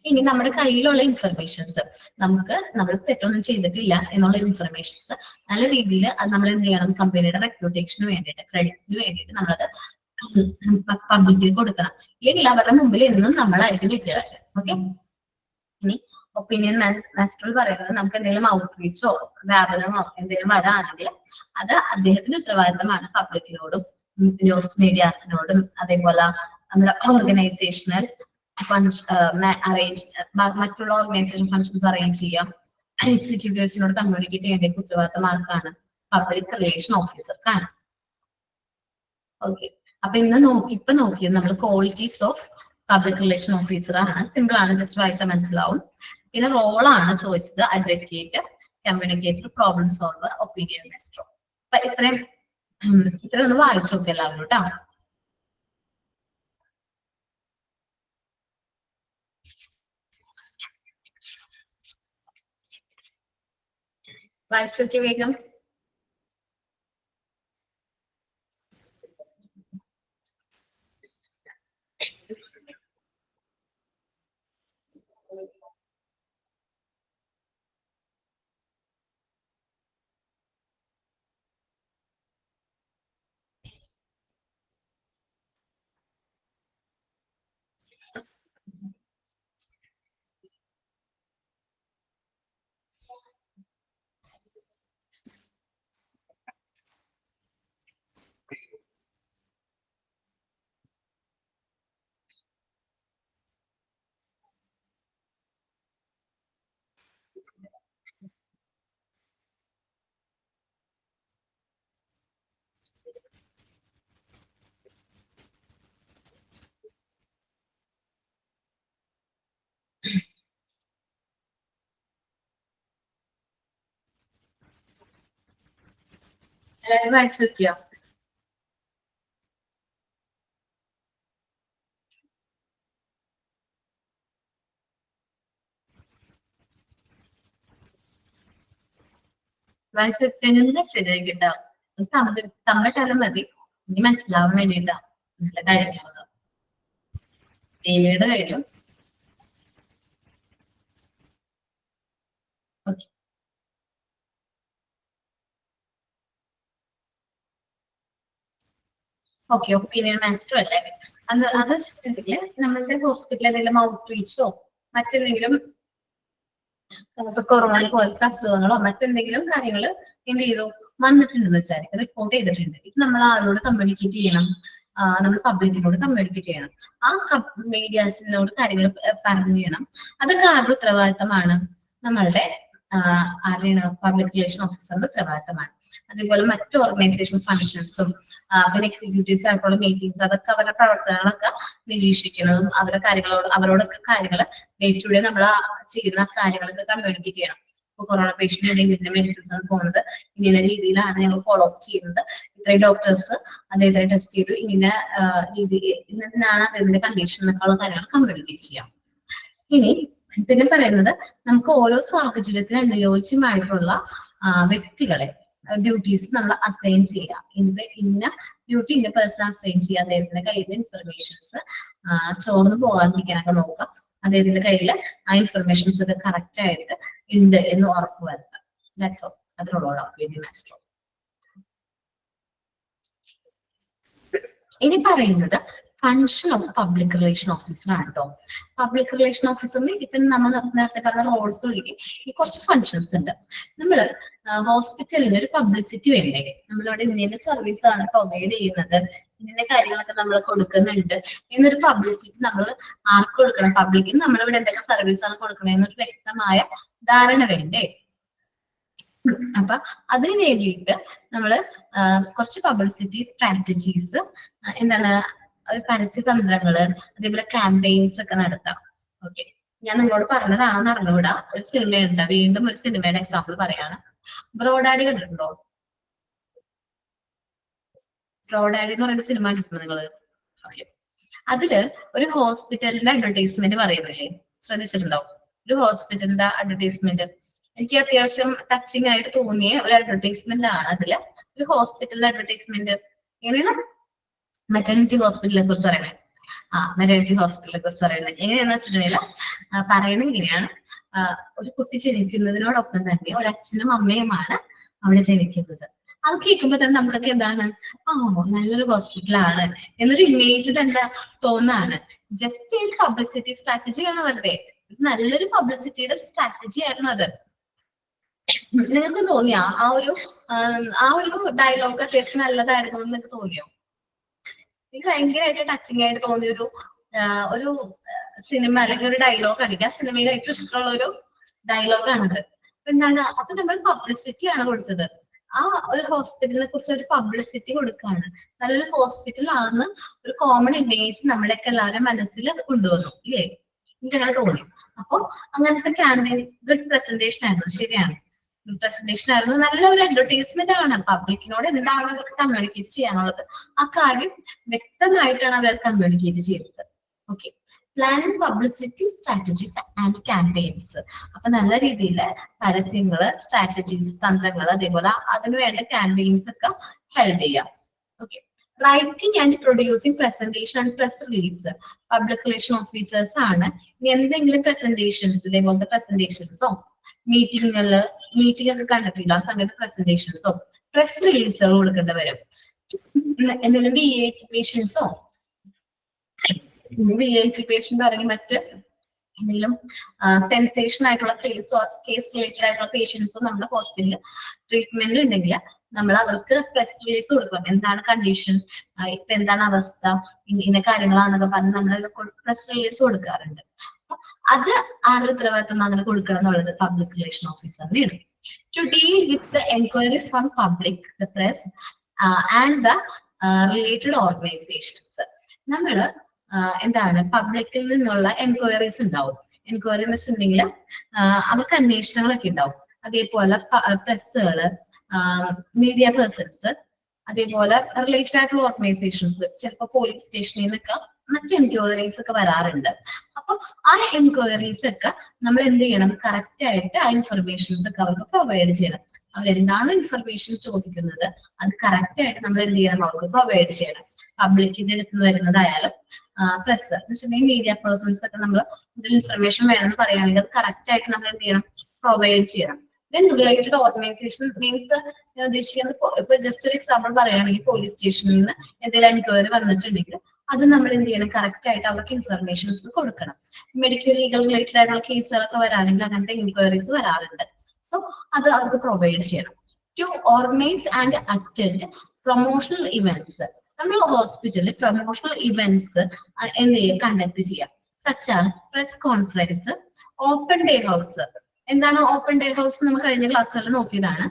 ഇനി നമ്മുടെ കയ്യിലുള്ള ഇൻഫർമേഷൻസ് നമുക്ക് നമ്മൾ തെറ്റൊന്നും ചെയ്തിട്ടില്ല എന്നുള്ള ഇൻഫർമേഷൻസ് നല്ല രീതിയിൽ അത് നമ്മൾ എന്ത് ചെയ്യണം, കമ്പനിയുടെ റെപ്യൂട്ടേഷന് വേണ്ടിയിട്ട്, ക്രെഡിറ്റിന് വേണ്ടിയിട്ട് നമ്മളത് പബ്ലിക്കിൽ കൊടുക്കണം. ഇല്ലെങ്കിൽ അവരുടെ മുമ്പിൽ എന്നും നമ്മളായിരിക്കും വിട്ടുകാര്. ഓക്കെ. ഇനി ഒപ്പീനിയൻ മാസ്റ്റർ പറയുന്നത് നമുക്ക് എന്തെങ്കിലും ഔട്ട്റീച്ചോ വ്യാപനമോ എന്തെങ്കിലും വരാണെങ്കിൽ അത് അദ്ദേഹത്തിന്റെ ഉത്തരവാദിത്തമാണ്. പബ്ലിക്കിനോടും ന്യൂസ് മീഡിയാസിനോടും അതേപോലെ നമ്മുടെ ഓർഗനൈസേഷണൽ മറ്റുള്ള ഓർഗനൈസേഷൻ ഫങ്ഷൻസ് അറേഞ്ച് ചെയ്യാം, എക്സിക്യൂട്ടീവ്സിനോട് കമ്മ്യൂണിക്കേറ്റ് ചെയ്യേണ്ട ഉത്തരവാദിത്തം ആർക്കാണ്? പബ്ലിക് റിലേഷൻ ഓഫീസർക്കാണ്. ഓക്കെ. അപ്പൊ ഇപ്പൊ നോക്കിയത് നമ്മൾ qualities of public relation officer ആണ്. സിമ്പിൾ ആണ്, ജസ്റ്റ് വായിച്ചാൽ മനസ്സിലാവും. പിന്നെ റോളാണ് ചോദിച്ചത്, advocate, communicator, problem solver, opinion master. അപ്പൊ ഇത്രയും ഒന്ന് വായിച്ചു നോക്കുക എല്ലാവരും കേട്ടോ. വായിച്ചു നോക്കിയ വേഗം. എല്ലാവരും വായിച്ചു നോക്കിയോ? വായിച്ചു കഴിഞ്ഞാൽ മെസ്സേജ് ആയിക്കിട്ടോ. തമ്മിട്ടാലും മതി, ഇനി മനസ്സിലാവാൻ വേണ്ടിട്ടാ. നല്ല കഴിഞ്ഞത് ദേവിയുടെ കഴിഞ്ഞു. ഓക്കെ. ഓക്കെ, ഒപ്പീനിയൻ മാസ്റ്റർ അല്ലേ? അത് നമ്മളുടെ ഹോസ്പിറ്റലിൽ എന്തെങ്കിലും ഔട്ട്റീച്ചോ മറ്റെന്തെങ്കിലും കൊറോണ പോലത്തെ അസുഖങ്ങളോ മറ്റെന്തെങ്കിലും കാര്യങ്ങൾ എന്ത് ചെയ്തു വന്നിട്ടുണ്ടെന്ന് വെച്ചാൽ റിപ്പോർട്ട് ചെയ്തിട്ടുണ്ട്. ഇത് നമ്മൾ ആരോട് കമ്മ്യൂണിക്കേറ്റ് ചെയ്യണം? നമ്മൾ പബ്ലിക്കിനോട് കമ്മ്യൂണിക്കേറ്റ് ചെയ്യണം. ആ മീഡിയാസിനോട് കാര്യങ്ങൾ പറഞ്ഞു ചെയ്യണം. അതൊക്കെ ആരുടെ ഉത്തരവാദിത്തമാണ്? നമ്മളുടെ ആരെയാണ്? പബ്ലിക് റിലേഷൻ ഓഫീസറുടെ ഉത്തരവാദിത്തമാണ്. അതേപോലെ മറ്റു ഓർഗനൈസേഷൻ ഫങ്ഷൻസും പിന്നെ എക്സിക്യൂട്ടീവ്സ് ആയിട്ടുള്ള മീറ്റിംഗ്സ്, അതൊക്കെ അവരുടെ പ്രവർത്തനങ്ങളൊക്കെ നിരീക്ഷിക്കുന്നതും അവരോടൊക്കെ കാര്യങ്ങൾ ഡേ ടു ഡേ നമ്മൾ ചെയ്യുന്ന കാര്യങ്ങളൊക്കെ കമ്മ്യൂണിക്കേറ്റ് ചെയ്യണം. ഇപ്പൊ കൊറോണ പേഷ്യന്റ് ഇതിന്റെ മെഡിസിൻസ് ആണ് പോകുന്നത്, ഇന്ന രീതിയിലാണ് ഞങ്ങൾ ഫോളോ അപ്പ് ചെയ്യുന്നത്, ഇത്രയും ഡോക്ടേഴ്സ് അദ്ദേഹത്തെ ടെസ്റ്റ് ചെയ്തു, ഇന്ന രീതിയിൽ ഇന്നാണ് അദ്ദേഹത്തിന്റെ കണ്ടീഷൻ എന്നൊക്കെയുള്ള കാര്യങ്ങൾ കമ്മ്യൂണിക്കേറ്റ് ചെയ്യാം. ഇനി പിന്നെ പറയുന്നത് നമുക്ക് ഓരോ സാഹചര്യത്തിന് അനുയോജ്യമായിട്ടുള്ള വ്യക്തികളെ ഡ്യൂട്ടീസ് നമ്മൾ അസൈൻ ചെയ്യാം. ഇന്ന ഡ്യൂട്ടി ഇന്ന പേഴ്സൺ അസൈൻ ചെയ്യുക. അദ്ദേഹത്തിന്റെ കയ്യിൽ ഇൻഫർമേഷൻസ് ചോർന്നു പോകാതിരിക്കാനൊക്കെ നോക്കുക. അദ്ദേഹത്തിന്റെ കയ്യിൽ ആ ഇൻഫർമേഷൻസ് ഒക്കെ കറക്റ്റ് ആയിട്ട് ഉണ്ട് എന്ന് ഉറപ്പുവരുത്താം. That's all. അതിനുള്ള ഒപ്പീനിയൻ മാസ്റ്റർ. ഇനി പറയുന്നത് function of public relation officer ആണ് കേട്ടോ. പബ്ലിക് റിലേഷൻ ഓഫീസറിന് ഇപ്പം നമ്മൾ നേരത്തെ പറഞ്ഞ റോൾസ് ഒഴികെ ഈ കുറച്ച് ഫങ്ഷൻസ് ഉണ്ട്. നമ്മൾ ഹോസ്പിറ്റലിന് ഒരു പബ്ലിസിറ്റി വേണ്ടേ? നമ്മളിവിടെ ഇന്ന സർവീസ് ആണ് പ്രൊവൈഡ് ചെയ്യുന്നത്, ഇന്ന കാര്യങ്ങളൊക്കെ നമ്മൾ കൊടുക്കുന്നുണ്ട് എന്നൊരു പബ്ലിസിറ്റി നമ്മൾ ആർക്ക് കൊടുക്കണം? പബ്ലിക്കിന് നമ്മളിവിടെ എന്തൊക്കെ സർവീസ് ആണ് കൊടുക്കണം എന്നൊരു വ്യക്തമായ ധാരണ വേണ്ടേ? അപ്പൊ അതിന് വേണ്ടിയിട്ട് നമ്മള് കുറച്ച് പബ്ലിസിറ്റി സ്ട്രാറ്റജീസ് എന്താണ് പരസ്യതന്ത്രങ്ങള് അതേപോലെ ക്യാമ്പയിൻസ് ഒക്കെ നടത്താം. ഓക്കെ, ഞാൻ നിങ്ങളോട് പറഞ്ഞതാണെന്ന് അറിഞ്ഞുകൂടാ. ഒരു സിനിമയുണ്ട്, വീണ്ടും ഒരു സിനിമയുടെ എക്സാമ്പിൾ പറയാണ്. ബ്രോഡാഡി കണ്ടിട്ടുണ്ടോ? ബ്രോഡാഡി എന്ന് പറയുന്ന സിനിമ കണ്ടിട്ടുണ്ടോ നിങ്ങള്? ഓക്കെ, അതില് ഒരു ഹോസ്പിറ്റലിന്റെ അഡ്വർടൈസ്മെന്റ് പറയുന്നില്ലേ, ശ്രദ്ധിച്ചിട്ടുണ്ടോ? ഒരു ഹോസ്പിറ്റലിന്റെ അഡ്വർടൈസ്മെന്റ് എനിക്ക് അത്യാവശ്യം ടച്ചിങ് ആയിട്ട് തോന്നിയ ഒരു അഡ്വർടൈസ്മെന്റ് ആണ്. അതില് ഒരു ഹോസ്പിറ്റലിന്റെ അഡ്വർടൈസ്മെന്റ് എങ്ങനെയാണ് മെറ്റർണിറ്റി ഹോസ്പിറ്റലിനെ കുറിച്ച് അറിയണേ. മെറ്റേണിറ്റി ഹോസ്പിറ്റലിനെ കുറിച്ച് പറയുന്നത് എങ്ങനെയാണെന്ന് വെച്ചിട്ടുണ്ടെങ്കിൽ പറയുന്നത് ഇങ്ങനെയാണ്. ഒരു കുട്ടി ജനിക്കുന്നതിനോടൊപ്പം തന്നെ ഒരു അച്ഛനും അമ്മയുമാണ് അവിടെ ജനിക്കുന്നത്. അത് കേൾക്കുമ്പോ തന്നെ നമുക്കൊക്കെ എന്താണ്, നല്ലൊരു ഹോസ്പിറ്റലാണ് എന്നൊരു ഇമേജ് തന്നെ തോന്നാണ്. ജസ്റ്റ് ഒരു പബ്ലിസിറ്റി സ്ട്രാറ്റജിയാണ് വെറുതെ. നല്ലൊരു പബ്ലിസിറ്റിയുടെ സ്ട്രാറ്റജി ആയിരുന്നു അത്. നിങ്ങൾക്ക് തോന്നിയോ ആ ഒരു ഡയലോഗ് അത്യാവശ്യം നല്ലതായിരുന്നു എന്ന് നിങ്ങൾക്ക് തോന്നിയോ? എനിക്ക് ഭയങ്കരമായിട്ട് ടച്ചിങ് ആയിട്ട് തോന്നിയ ഒരു സിനിമ അല്ലെങ്കിൽ ഒരു ഡയലോഗ് ആണ്. ആ സിനിമയിൽ ഏറ്റവും ഇഷ്ടമുള്ള ഒരു ഡയലോഗാണത്. എന്താണ്, അപ്പൊ നമ്മൾ പബ്ലിസിറ്റി ആണ് കൊടുത്തത്. ആ ഒരു ഹോസ്പിറ്റലിനെ കുറിച്ച് ഒരു പബ്ലിസിറ്റി കൊടുക്കുകയാണ്. നല്ലൊരു ഹോസ്പിറ്റൽ ആണെന്ന് ഒരു കോമൺ ഇമേജ് നമ്മുടെയൊക്കെ എല്ലാവരും മനസ്സിൽ അത് കൊണ്ടുവന്നു ഇല്ലേ? എനിക്കങ്ങനെ തോന്നി. അപ്പൊ അങ്ങനത്തെ ക്യാമ്പയിൻ ഗുഡ് പ്രസന്റേഷൻ ആയിരുന്നു. ശരിയാണ്, ഗുഡ് പ്രസന്റേഷൻ ആയിരുന്നു. നല്ല ഒരു അഡ്വർടൈസ്മെന്റ് ആണ്. പബ്ലിക്കിനോട് എന്താണ് അവർക്ക് കമ്മ്യൂണിക്കേറ്റ് ചെയ്യാനുള്ളത് ആ കാര്യം വ്യക്തമായിട്ടാണ് അവർ കമ്മ്യൂണിക്കേറ്റ് ചെയ്തത്. Okay, planning publicity strategies and campaigns. അപ്പൊ നല്ല രീതിയിൽ പരസ്യങ്ങള്, സ്ട്രാറ്റജീസ്, തന്ത്രങ്ങൾ, അതേപോലെ അതിന് വേണ്ട ക്യാമ്പയിൻസ് ഒക്കെ ഹെൽപ്പ് ചെയ്യാം. Okay, writing and producing presentation and press release. Public relation officers ആണ് ഇനി എന്തെങ്കിലും പ്രസന്റേഷൻസ്, ഇതേപോലത്തെ പ്രസന്റേഷൻസോ മീറ്റിംഗ് ഒക്കെ കണ്ടിട്ടില്ല ആ സമയത്ത് പ്രസന്റേഷൻസോ പ്രസ് റിലീസുകൾ കൊടുക്കേണ്ടി വരും. എന്തെങ്കിലും പേഷ്യൻസോ പേഷ്യന്റ് അല്ലെങ്കിൽ മറ്റ് എന്തെങ്കിലും സെൻസേഷൻ ആയിട്ടുള്ള കേസ് റിലേറ്റഡ് ആയിട്ടുള്ള പേഷ്യൻസോ നമ്മുടെ ഹോസ്പിറ്റലിൽ ട്രീറ്റ്മെന്റ് ഉണ്ടെങ്കിൽ നമ്മൾ അവർക്ക് പ്രസ് റിലീസ് കൊടുക്കണം. എന്താണ് കണ്ടീഷൻ, ഇപ്പൊ എന്താണ് അവസ്ഥ, ഇന്ന കാര്യങ്ങളാണെന്നൊക്കെ പറഞ്ഞ് നമ്മൾ പ്രസ് റിലീസ് കൊടുക്കാറുണ്ട്. അത് ആരുടെ ഉത്തരവാദിത്തം അങ്ങനെ കൊടുക്കണം എന്നുള്ളത് പബ്ലിക് റിലേഷൻ ഓഫീസറിനെയാണ്. To deal with the enquiries from public, the press and the related organisations. നമ്മള് എന്താണ് പബ്ലിക്കിൽ നിന്നുള്ള എൻക്വയറീസ് ഉണ്ടാവും. എൻക്വയറി എന്ന് വെച്ചിട്ടുണ്ടെങ്കിൽ അവർക്ക് അന്വേഷണങ്ങളൊക്കെ ഉണ്ടാവും. അതേപോലെ പ്രസ്സുകള്, മീഡിയ പേഴ്സൺസ്, അതേപോലെ റിലേറ്റഡ് ആയിട്ടുള്ള ഓർഗനൈസേഷൻസ്, ചിലപ്പോൾ പോലീസ് സ്റ്റേഷനിൽ നിന്നൊക്കെ മറ്റ് എൻക്വയറീസ് ഒക്കെ വരാറുണ്ട്. അപ്പൊ ആ എൻക്വയറീസ് ഒക്കെ നമ്മൾ എന്ത് ചെയ്യണം, കറക്റ്റ് ആയിട്ട് ആ ഇൻഫർമേഷൻസ് ഒക്കെ അവർക്ക് പ്രൊവൈഡ് ചെയ്യണം. അവരെന്താണ് ഇൻഫർമേഷൻ ചോദിക്കുന്നത് അത് കറക്റ്റ് ആയിട്ട് നമ്മൾ എന്ത് ചെയ്യണം, അവർക്ക് പ്രൊവൈഡ് ചെയ്യണം. പബ്ലിക്കിന്റെ അടുത്ത് വരുന്നതായാലും പ്രസ് എന്ന് വെച്ചിട്ടുണ്ടെങ്കിൽ മീഡിയ പേഴ്സൺസ് ഒക്കെ നമ്മൾ ഇൻഫർമേഷൻ വേണമെന്ന് പറയുകയാണെങ്കിൽ അത് കറക്റ്റ് ആയിട്ട് നമ്മൾ എന്ത് ചെയ്യണം, പ്രൊവൈഡ് ചെയ്യണം. ദെൻ റിലേറ്റഡ് ഓർഗനൈസേഷൻ മീൻസ് ഞാൻ ഉദ്ദേശിക്കുന്നത്, ഇപ്പൊ ജസ്റ്റ് ഒരു എക്സാമ്പിൾ പറയുകയാണെങ്കിൽ പോലീസ് സ്റ്റേഷനിൽ നിന്ന് എന്തെങ്കിലും എൻക്വയറി വന്നിട്ടുണ്ടെങ്കിൽ അത് നമ്മൾ എന്ത് ചെയ്യണം, കറക്റ്റ് ആയിട്ട് അവർക്ക് ഇൻഫർമേഷൻസ് കൊടുക്കണം. മെഡിക്കൽ ലീഗൽ റിലേറ്റഡ് ആയിട്ടുള്ള കേസുകളൊക്കെ വരാണെങ്കിൽ അങ്ങനത്തെ എൻക്വയറീസ് വരാറുണ്ട്. സോ അത് അവർക്ക് പ്രൊവൈഡ് ചെയ്യണം. To organise and attend promotional events. നമ്മൾ ഹോസ്പിറ്റലിൽ പ്രൊമോഷണൽ ഇവന്റ്സ് എന്ത് ചെയ്യാം, കണ്ടക്ട് ചെയ്യാം. Such as press conference, open day house. എന്താണ് ഓപ്പൺ ഡേ ഹൗസ്? നമ്മൾ കഴിഞ്ഞ ക്ലാസ്സുകളിൽ നോക്കിയതാണ്.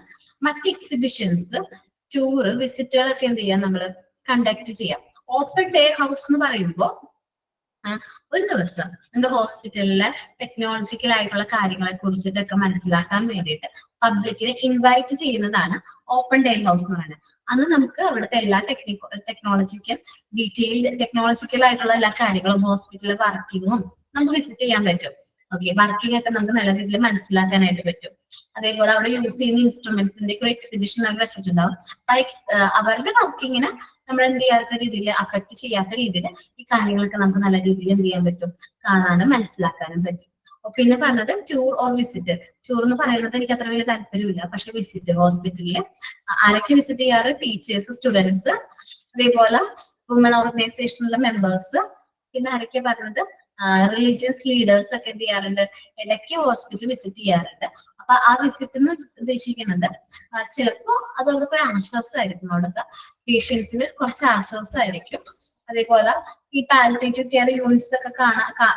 മറ്റ് എക്സിബിഷൻസ്, ടൂറ്, വിസിറ്റുകളൊക്കെ എന്ത് ചെയ്യാം, നമ്മൾ കണ്ടക്ട് ചെയ്യാം. ഓപ്പൺ ഡേ ഹൗസ് എന്ന് പറയുമ്പോൾ ഒരു ദിവസം നമ്മുടെ ഹോസ്പിറ്റലിലെ ടെക്നോളജിക്കൽ ആയിട്ടുള്ള കാര്യങ്ങളെ കുറിച്ചിട്ടൊക്കെ മനസ്സിലാക്കാൻ വേണ്ടിയിട്ട് പബ്ലിക്കിനെ ഇൻവൈറ്റ് ചെയ്യുന്നതാണ് ഓപ്പൺ ഡേ ഹൗസ് എന്ന് പറയുന്നത്. അന്ന് നമുക്ക് അവിടുത്തെ എല്ലാ ടെക്നോളജിക്കൽ ആയിട്ടുള്ള എല്ലാ കാര്യങ്ങളും, ഹോസ്പിറ്റലിലെ വർക്കിങ്ങും നമുക്ക് വിസിറ്റ് ചെയ്യാൻ പറ്റും. ഓക്കെ, വർക്കിംഗ് ഒക്കെ നമുക്ക് നല്ല രീതിയിൽ മനസ്സിലാക്കാനായിട്ട് പറ്റും. അതേപോലെ അവിടെ യൂസ് ചെയ്യുന്ന ഇൻസ്ട്രുമെന്റ്സിന്റെ ഒരു എക്സിബിഷൻ അവർ വെച്ചിട്ടുണ്ടാവും. അവരുടെ വർക്കിങ്ങിനെ നമ്മൾ എന്ത് ചെയ്യാത്ത രീതിയിൽ, അഫക്ട് ചെയ്യാത്ത രീതിയിൽ ഈ കാര്യങ്ങളൊക്കെ നമുക്ക് നല്ല രീതിയിൽ എന്ത് ചെയ്യാൻ പറ്റും, കാണാനും മനസ്സിലാക്കാനും പറ്റും. പിന്നെ പറഞ്ഞത് ടൂർ ഓർ വിസിറ്റ്. ടൂർ എന്ന് പറയുന്നത് എനിക്ക് അത്ര വലിയ താല്പര്യമില്ല, പക്ഷെ വിസിറ്റ്, ഹോസ്പിറ്റലില് ആരൊക്കെ വിസിറ്റ് ചെയ്യാറ്? ടീച്ചേഴ്സ്, സ്റ്റുഡൻസ്, അതേപോലെ വുമൺ ഓർഗനൈസേഷനിലെ മെമ്പേഴ്സ്, പിന്നെ ആരൊക്കെ പറഞ്ഞത് റിലീജിയസ് ലീഡേഴ്സ് ഒക്കെ എന്ത് ചെയ്യാറുണ്ട്, ഇടയ്ക്ക് ഹോസ്പിറ്റൽ വിസിറ്റ് ചെയ്യാറുണ്ട്. അപ്പൊ ആ വിസിറ്റ് എന്ന് ഉദ്ദേശിക്കുന്നത് ചിലപ്പോ അത് അവർക്ക് ആശ്വാസമായിരിക്കും, അവിടുത്തെ പേഷ്യൻസിന് കുറച്ച് ആശ്വാസമായിരിക്കും. അതേപോലെ ഈ പാലിയേറ്റീവ് കെയർ യൂണിറ്റ്സ് ഒക്കെ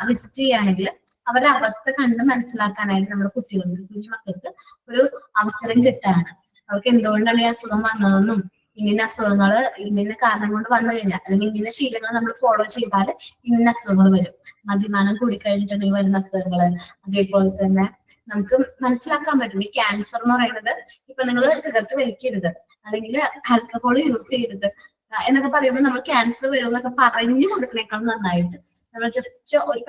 വിസിറ്റ് ചെയ്യുകയാണെങ്കിൽ അവരുടെ അവസ്ഥ കണ്ട് മനസ്സിലാക്കാനായിട്ട് നമ്മുടെ കുട്ടികൾക്ക്, കുഞ്ഞുമക്കൾക്ക് ഒരു അവസരം കിട്ടാണ്. അവർക്ക് എന്തുകൊണ്ടാണ് ഈ അസുഖം വന്നതെന്നും ഇങ്ങനെ അസുഖങ്ങൾ ഇങ്ങനെ കാരണം കൊണ്ട് വന്നു കഴിഞ്ഞാൽ, അല്ലെങ്കിൽ ഇങ്ങനെ ശീലങ്ങൾ നമ്മൾ ഫോളോ ചെയ്താൽ ഇന്ന അസുഖങ്ങൾ വരും. മദ്യപാനം കൂടിക്കഴിഞ്ഞിട്ടുണ്ടെങ്കിൽ വരുന്ന അസുഖങ്ങൾ, അതേപോലെ തന്നെ നമുക്ക് മനസ്സിലാക്കാൻ പറ്റും. ഈ ക്യാൻസർ എന്ന് പറയുന്നത്, ഇപ്പൊ നിങ്ങൾ സിഗരറ്റ് വലിക്കരുത് അല്ലെങ്കിൽ ആൽക്കഹോൾ യൂസ് ചെയ്യരുത് എന്നൊക്കെ പറയുമ്പോൾ നമ്മൾ ക്യാൻസർ വരും എന്നൊക്കെ പറഞ്ഞു കൊടുക്കുന്നേക്കാൾ നന്നായിട്ട് നമ്മൾ ജസ്റ്റ് ഒരു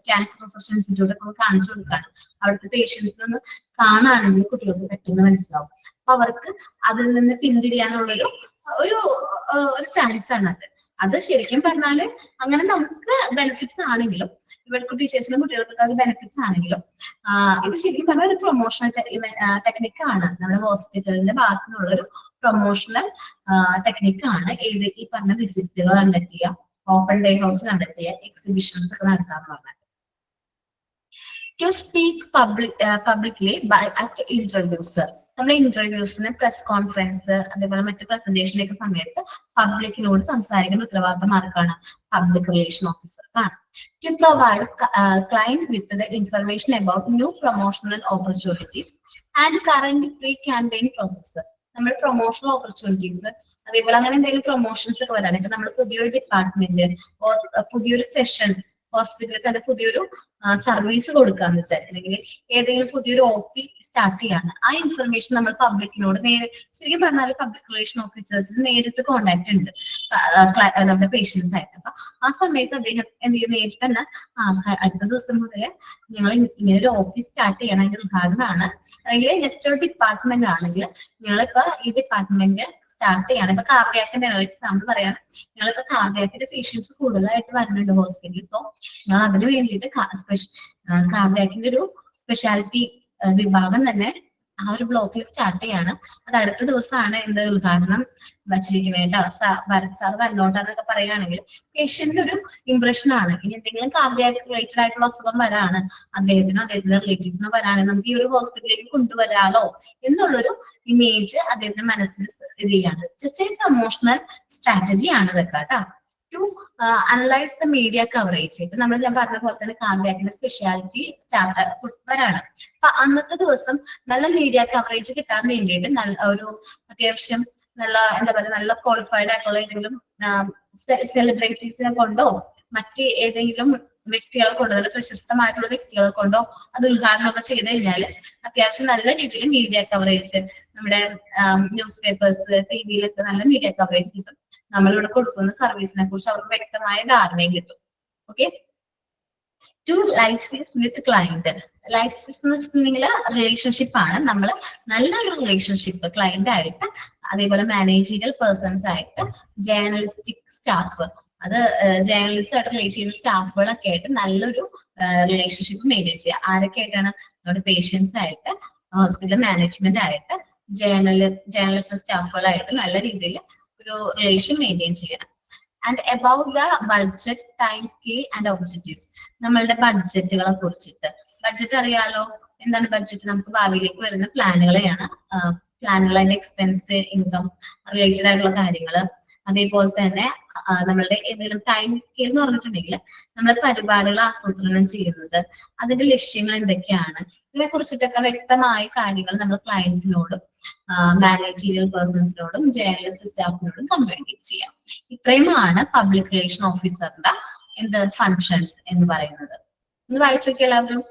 ക്യാൻസർ റിസർച്ച് ഇൻസ്റ്റിറ്റ്യൂട്ട് ഒക്കെ കാണിച്ചു കൊടുക്കാണ്. അവിടുത്തെ പേഷ്യൻസിനൊന്ന് കാണുകയാണെങ്കിൽ കുട്ടികൾക്ക് പെട്ടെന്ന് മനസ്സിലാവും. അപ്പൊ അവർക്ക് അതിൽ നിന്ന് പിന്തിരിയാനുള്ളൊരു ഒരു ചാൻസ് ആണ് അത്. അത് ശരിക്കും പറഞ്ഞാല് അങ്ങനെ നമുക്ക് ബെനിഫിറ്റ്സ് ആണെങ്കിലും ഇവർക്ക് ടീച്ചേഴ്സിനും കുട്ടികൾക്കൊക്കെ അത് ബെനിഫിറ്റ്സ് ആണെങ്കിലും ഇത് ശരിക്കും പറഞ്ഞാൽ ഒരു പ്രൊമോഷണൽ ടെക്നിക്കാണ്. നമ്മുടെ ഹോസ്പിറ്റലിന്റെ ഭാഗത്തു നിന്നുള്ള ഒരു പ്രൊമോഷണൽ ടെക്നിക്കാണ് ഏത് ഈ പറഞ്ഞ വിസിറ്റുകൾ കണ്ടക്ട് ചെയ്യുക, ഓപ്പൺ ഡേ ഹൗസ് കണ്ടക്ട് ചെയ്യുക, എക്സിബിഷൻസ് ഒക്കെ നടത്താന്ന് പറഞ്ഞത്. To speak publicly by at interviews, നമ്മുടെ ഇന്റർവ്യൂസിന് പ്രസ് കോൺഫറൻസ് അതേപോലെ മറ്റു പ്രസന്റേഷനൊക്കെ സമയത്ത് പബ്ലിക്കിനോട് സംസാരിക്കുന്ന ഉത്തരവാദിത്തം ആർക്കാണ്? പബ്ലിക് റിലേഷൻ ഓഫീസർക്കാണ്. To provide client with the information about new promotional opportunities and current pre campaign process. നമ്മൾ പ്രൊമോഷണൽ ഓപ്പർച്യൂണിറ്റീസ് അതേപോലെ അങ്ങനെ എന്തെങ്കിലും പ്രൊമോഷൻസ് ഒക്കെ വരാണെങ്കിൽ നമ്മൾ പുതിയൊരു ഡിപ്പാർട്ട്മെന്റ് ഓർ പുതിയൊരു സെഷൻ ഹോസ്പിറ്റലിൽ തന്നെ പുതിയൊരു സർവീസ് കൊടുക്കാന്ന് വെച്ചാൽ അല്ലെങ്കിൽ ഏതെങ്കിലും പുതിയൊരു OP സ്റ്റാർട്ട് ചെയ്യാണ്, ആ ഇൻഫർമേഷൻ നമ്മൾ പബ്ലിക്കിനോട് ശരിക്കും പറഞ്ഞാൽ പബ്ലിക് റിലേഷൻ ഓഫീസേഴ്സിന് നേരിട്ട് കോണ്ടാക്ട് ഉണ്ട് നമ്മുടെ പേഷ്യൻസ് ആയിട്ട്. അപ്പൊ ആ സമയത്ത് അദ്ദേഹം എന്ത് ചെയ്യും, നേരിട്ട് തന്നെ അടുത്ത ദിവസം മുതലേ നിങ്ങൾ ഇങ്ങനെ ഒരു OP സ്റ്റാർട്ട് ചെയ്യണം, അതിന്റെ ഉദ്ഘാടനമാണ്, അല്ലെങ്കിൽ ജസ്റ്റ് ഒരു ഡിപ്പാർട്ട്മെന്റ് ആണെങ്കിൽ നിങ്ങളിപ്പോ ഈ ഡിപ്പാർട്ട്മെന്റ് സ്റ്റാർട്ട് ചെയ്യാണ്. ഇപ്പൊ കാർഡിയാക്കിന്റെ എക്സാമ്പിൾ പറയാൻ, ഞങ്ങളിപ്പോ കാർഡിയാക്കിന്റെ പേഷ്യൻസ് കൂടുതലായിട്ട് വരുന്നുണ്ട് ഹോസ്പിറ്റലിൽ. സോ ഞങ്ങൾ അതിന് വേണ്ടിയിട്ട് കാർഡിയാക്കിന്റെ ഒരു സ്പെഷ്യാലിറ്റി വിഭാഗം തന്നെ ആ ഒരു ബ്ലോക്കിൽ സ്റ്റാർട്ട് ചെയ്യാണ്. അത് അടുത്ത ദിവസമാണ് എന്ത് ഉദ്ഘാടനം വച്ചിരിക്കുന്നത് കേട്ടോ. ഭരത് സാർ വന്നോട്ടെന്നൊക്കെ പറയുകയാണെങ്കിൽ പേഷ്യന്റിന് ഒരു ഇംപ്രഷൻ ആണ്. ഇനി എന്തെങ്കിലും കാർഡിയാക് റിലേറ്റഡ് ആയിട്ടുള്ള അസുഖം വരാണ് അദ്ദേഹത്തിനോ അദ്ദേഹത്തിന്റെ റിലേറ്റീവ്സിനോ വരാണെങ്കിൽ നമുക്ക് ഈ ഒരു ഹോസ്പിറ്റലിലേക്ക് കൊണ്ടുവരാലോ എന്നുള്ളൊരു ഇമേജ് അദ്ദേഹത്തിന്റെ മനസ്സിൽ ഇത് ചെയ്യാണ്. ജസ്റ്റ് ഒരു പ്രൊമോഷണൽ സ്ട്രാറ്റജി ആണ് ഇതൊക്കെ കേട്ടോ. To analyse the media coverage. ഇപ്പൊ ഞാൻ പറഞ്ഞ പോലെ തന്നെ കാർഡിയാക്കിന്റെ സ്പെഷ്യാലിറ്റി വരാണ്. അപ്പൊ അന്നത്തെ ദിവസം നല്ല മീഡിയ കവറേജ് കിട്ടാൻ വേണ്ടിയിട്ട് നല്ല ഒരു അത്യാവശ്യം നല്ല എന്താ പറയുക നല്ല ക്വാളിഫൈഡ് ആയിട്ടുള്ള ഏതെങ്കിലും സെലിബ്രിറ്റീസിനെ കൊണ്ടോ മറ്റ് ഏതെങ്കിലും വ്യക്തികളെ കൊണ്ടോ നല്ല പ്രശസ്തമായിട്ടുള്ള വ്യക്തികളെ കൊണ്ടോ അത് ഉദ്ഘാടനമൊക്കെ ചെയ്ത് കഴിഞ്ഞാൽ അത്യാവശ്യം നല്ല രീതിയിൽ മീഡിയ കവറേജ് നമ്മുടെ ന്യൂസ് പേപ്പേഴ്സ് TV-യിലൊക്കെ നല്ല മീഡിയ കവറേജ് കിട്ടും. നമ്മളിവിടെ കൊടുക്കുന്ന സർവീസിനെ കുറിച്ച് അവർക്ക് വ്യക്തമായ ധാരണയും കിട്ടും. Okay. To licence with client. Licence എന്ന് വെച്ചിട്ടുണ്ടെങ്കിൽ റിലേഷൻഷിപ്പ് ആണ്. നമ്മൾ നല്ലൊരു റിലേഷൻഷിപ്പ് ക്ലയന്റ് ആയിട്ട് അതേപോലെ മാനേജീരിയൽ പേഴ്സൺസ് ആയിട്ട് ജേർണലിസ്റ്റിക് സ്റ്റാഫ്, അത് ജേർണലിസ്റ്റ് ആയിട്ട് റിലേറ്റ് ചെയ്യുന്ന സ്റ്റാഫുകളൊക്കെ ആയിട്ട് നല്ലൊരു റിലേഷൻഷിപ്പ് മെയിൻറ്റെയിൻ ചെയ്യുക. ആരൊക്കെ ആയിട്ടാണ്? നമ്മുടെ പേഷ്യൻസ് ആയിട്ട്, ഹോസ്പിറ്റൽ മാനേജ്മെന്റ് ആയിട്ട്, ജേർണലിസ്റ്റ് സ്റ്റാഫുകളായിട്ട് നല്ല രീതിയിൽ ഒരു റിലേഷൻ മെയിൻറ്റെയിൻ ചെയ്യണം. And about the budget, time scale and objectives. നമ്മളുടെ ബഡ്ജറ്റുകളെ കുറിച്ചിട്ട്, ബഡ്ജറ്റ് അറിയാലോ എന്താണ് ബഡ്ജറ്റ്? നമുക്ക് ഭാവിയിലേക്ക് വരുന്ന പ്ലാനുകളെയാണ്. പ്ലാനുകൾ, അതിന്റെ എക്സ്പെൻസ്, ഇൻകം റിലേറ്റഡ് ആയിട്ടുള്ള കാര്യങ്ങള്. അതേപോലെ തന്നെ നമ്മളുടെ എന്തെങ്കിലും ടൈം സ്കെയിൽ എന്ന് പറഞ്ഞിട്ടുണ്ടെങ്കിൽ നമ്മൾ പരിപാടികൾ ആസൂത്രണം ചെയ്യുന്നത്, അതിന്റെ ലക്ഷ്യങ്ങൾ എന്തൊക്കെയാണ്, ഇതിനെ കുറിച്ചിട്ടൊക്കെ വ്യക്തമായ കാര്യങ്ങൾ നമ്മൾ ക്ലയൻസിനോടും മാനേജീരിയൽ പേഴ്സൺസിനോടും ജേർണലിസ്റ്റ് സ്റ്റാഫിനോടും കമ്മ്യൂണിക്കേറ്റ് ചെയ്യാം. ഇത്രയുമാണ് പബ്ലിക് റിലേഷൻ ഓഫീസറിന്റെ എന്ത് ഫങ്ഷൻസ് എന്ന് പറയുന്നത്. ഒന്ന് വായിച്ചു നോക്കിയാൽ എല്ലാവരും.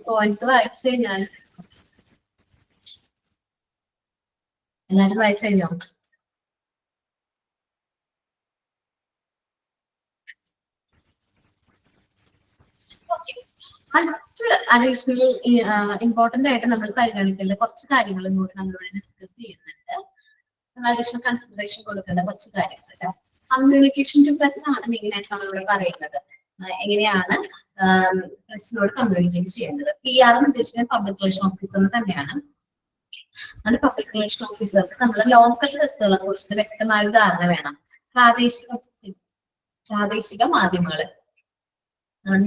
പോയിന്റ്സ് വായിച്ചു കഴിഞ്ഞാൽ എല്ലാരും വായിച്ചു കഴിഞ്ഞോ? മറ്റ് അഡീഷണൽ ഇമ്പോർട്ടന്റ് ആയിട്ട് നമ്മൾ പരിഗണിക്കേണ്ട കുറച്ച് കാര്യങ്ങളും കൂടി നമ്മളിവിടെ ഡിസ്കസ് ചെയ്യുന്നുണ്ട്. അഡീഷണൽ കൺസിഡറേഷൻ കൊടുക്കേണ്ട കുറച്ച് കാര്യങ്ങൾ കേട്ടോ. കമ്മ്യൂണിക്കേഷൻ ടു പ്രസ് ആണ് മെയിൻ ആയിട്ട് നമ്മളിവിടെ പറയുന്നത്. എങ്ങനെയാണ് പ്രസിനോട് കമ്മ്യൂണിക്കേറ്റ് ചെയ്യുന്നത്. PR എന്ന് ഉദ്ദേശിക്കുന്നത് പബ്ലിക് റിലേഷൻ ഓഫീസറിന് തന്നെയാണ്. നമ്മുടെ പബ്ലിക് റിലേഷൻ ഓഫീസർക്ക് നമ്മുടെ ലോക്കൽ പ്രസ്സുകളെ കുറിച്ച് വ്യക്തമായ ധാരണ വേണം. പ്രാദേശിക മാധ്യമങ്ങള്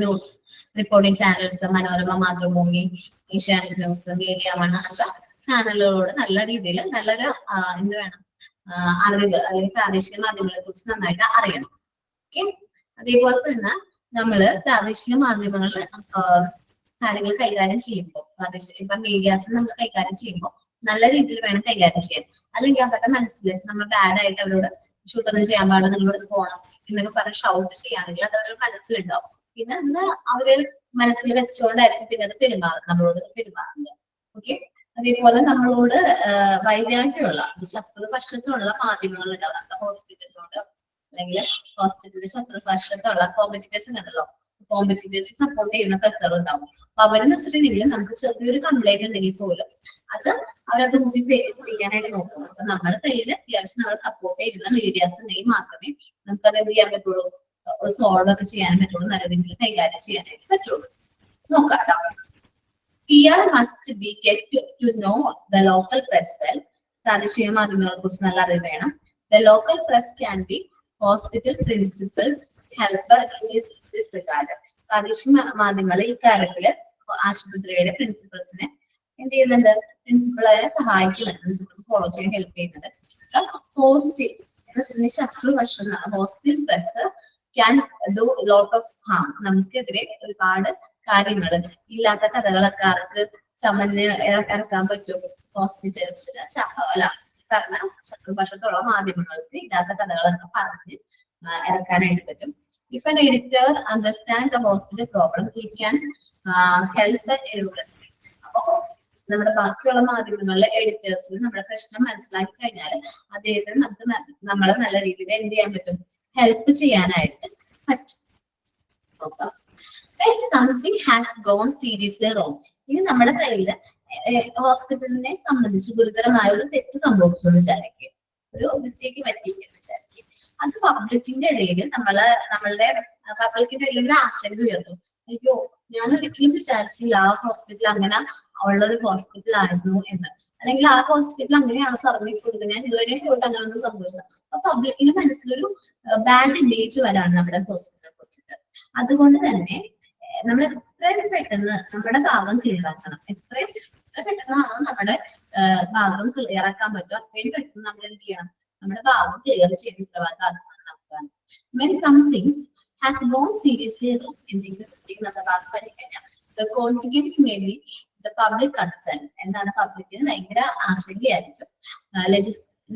news reporting channels, Manorama, Mathrubhumi, Asianet news, media one അങ്ങനത്തെ ചാനലുകളോട് നല്ല രീതിയിൽ നല്ലൊരു എന്ത് വേണം, അറിവ് അല്ലെങ്കിൽ പ്രാദേശിക മാധ്യമങ്ങളെ കുറിച്ച് നന്നായിട്ട് അറിയണം. ഓക്കെ, അതേപോലെ തന്നെ നമ്മള് പ്രാദേശിക മാധ്യമങ്ങളിൽ കാര്യങ്ങൾ കൈകാര്യം ചെയ്യുമ്പോൾ, പ്രാദേശിക ഇപ്പൊ മീഡിയാസ് നമ്മൾ കൈകാര്യം ചെയ്യുമ്പോൾ നല്ല രീതിയിൽ വേണം കൈകാര്യം ചെയ്യാൻ. അല്ലെങ്കിൽ അവരുടെ മനസ്സിൽ നമ്മൾ ബാഡ് ആയിട്ട് അവരോട് ഷൂട്ടൊന്നും ചെയ്യാൻ പാടില്ല, നിങ്ങളോട് പോകണം എന്നൊക്കെ പറഞ്ഞ് ഷൗട്ട് ചെയ്യുകയാണെങ്കിൽ അത് അവരുടെ മനസ്സിലുണ്ടാവും. പിന്നെ അന്ന് അവര് മനസ്സിൽ വെച്ചുകൊണ്ടായിരിക്കും പിന്നെ അത് നമ്മളോട് പെരുമാറുന്നത്. ഓക്കെ, അതേപോലെ നമ്മളോട് വൈരാഗ്യമുള്ള ശത്രുപക്ഷത്തുള്ള മാധ്യമങ്ങൾ ഉണ്ടാവും. നമ്മുടെ ഹോസ്പിറ്റലിനോട് അല്ലെങ്കിൽ ഹോസ്പിറ്റലിന്റെ ശത്രുപക്ഷത്തുള്ള കോമ്പറ്റീറ്റേഴ്സ് ഉണ്ടല്ലോ, കോമ്പറ്റീറ്റേഴ്സ് സപ്പോർട്ട് ചെയ്യുന്ന പ്രസർ ഉണ്ടാവും. അപ്പൊ അവരെന്ന് വെച്ചിട്ടുണ്ടെങ്കിൽ നമുക്ക് ചെറിയൊരു കംപ്ലൈന്റ് ഉണ്ടെങ്കിൽ പോലും അത് അവരത് പിടിക്കാനായിട്ട് നോക്കും. അപ്പൊ നമ്മുടെ കയ്യിൽ അത്യാവശ്യം നമ്മളെ സപ്പോർട്ട് ചെയ്യുന്ന മീഡിയാസ് ഉണ്ടെങ്കിൽ മാത്രമേ നമുക്കത് എന്ത് ചെയ്യാൻ പറ്റുള്ളൂ, സോൾവ് ഒക്കെ ചെയ്യാൻ പറ്റുള്ളൂ, നല്ല രീതിയിൽ കൈകാര്യം ചെയ്യാനായിട്ട് പറ്റുള്ളൂ. നോക്കാം. PR must be get to know the local press well. പ്രാദേശിക മാധ്യമങ്ങളെ കുറിച്ച് നല്ല അറിവ് വേണം. The local press can be hospital principal, helper in this regard. പ്രാദേശിക മാധ്യമങ്ങൾ ഈ കാര്യത്തില് ആശുപത്രിയുടെ പ്രിൻസിപ്പൽസിനെ എന്ത് ചെയ്യുന്നുണ്ട്, പ്രിൻസിപ്പളെ സഹായിക്കുന്നുണ്ട്, പ്രിൻസിപ്പൽസ് ഫോളോ ചെയ്യാൻ ഹെൽപ്പ് ചെയ്യുന്നുണ്ട്. ഹോസ്റ്റിൽ ശത്രുവശം, hostile press can do lot of harm. നമുക്കെതിരെ ഒരുപാട് കാര്യങ്ങൾ, ഇല്ലാത്ത കഥകളൊക്കെ ആർക്ക് ചമഞ്ഞ് ഇറക്കാൻ പറ്റും, ഹോസ്പിറ്റൽസിന് അല്ല പറഞ്ഞ ശത്രുപക്ഷത്തുള്ള മാധ്യമങ്ങൾക്ക് ഇല്ലാത്ത കഥകളൊക്കെ പറഞ്ഞ് ഇറക്കാനായിട്ട് പറ്റും. If an editor understands the hospital problem, he can help that addressing. അപ്പോ നമ്മുടെ ബാക്കിയുള്ള മാധ്യമങ്ങളിലെ എഡിറ്റേഴ്സിന് നമ്മുടെ പ്രശ്നം മനസ്സിലാക്കി കഴിഞ്ഞാൽ അദ്ദേഹത്തിന് നമുക്ക് നമ്മളെ നല്ല രീതിയിൽ എന്ത് ചെയ്യാൻ പറ്റും, ഹെൽപ്പ് ചെയ്യാനായിട്ട് പറ്റും. നോക്കാം. Something has gone seriously wrong. ഇനി നമ്മുടെ കയ്യിൽ ഹോസ്പിറ്റലിനെ സംബന്ധിച്ച് ഗുരുതരമായ ഒരു തെറ്റ് സംഭവിച്ചു എന്ന് വിചാരിക്കും, ഒരു മിസ്റ്റേക്ക് പറ്റിയെന്ന് വിചാരിക്കും. അത് പബ്ലിക്കിന്റെ ഇടയിൽ നമ്മളുടെ പബ്ലിക്കിന്റെ ഇടയിൽ ഒരു ആശങ്ക ഉയർത്തും. അയ്യോ, ഞാൻ ഒരിക്കലും വിചാരിച്ചില്ല ആ ഹോസ്പിറ്റൽ അങ്ങനെ ഉള്ളൊരു ഹോസ്പിറ്റൽ ആയിരുന്നു എന്ന്, അല്ലെങ്കിൽ ആ ഹോസ്പിറ്റൽ അങ്ങനെയാണ് സർവീസ് കൊടുക്കുന്നത്, ഞാൻ ഇതുവരെ പോയിട്ട് അങ്ങനെ ഒന്നും സംഭവിച്ചില്ല. അപ്പൊ പബ്ലിക്കിന്റെ മനസ്സിലൊരു ബാഡ് ഇമേജ് വരാണ് നമ്മുടെ ഹോസ്പിറ്റലിനെ കുറിച്ചിട്ട്. അതുകൊണ്ട് തന്നെ നമ്മൾ എത്രയും പെട്ടെന്ന് നമ്മുടെ ഭാഗം ക്ലിയർ ആക്കണം. എത്രയും പെട്ടെന്നാണോ നമ്മുടെ ഭാഗം ക്ലിയർ ആക്കാൻ പറ്റും അത്രയും പെട്ടെന്ന് നമ്മൾ എന്ത് ചെയ്യണം, നമ്മുടെ ഭാഗം ക്ലിയർ ചെയ്ത് ഉത്തരവാദിത്തമാണ് നമുക്കാണ്. When some things has gone seriously wrong, എന്തെങ്കിലും മിസ്റ്റേക്ക് നമ്മുടെ ഭാഗത്ത് പറ്റിക്കഴിഞ്ഞാൽ the consequence may be the public concern. എന്താണ്, പബ്ലിക്കിന് ഭയങ്കര ആശങ്കയായിരിക്കും.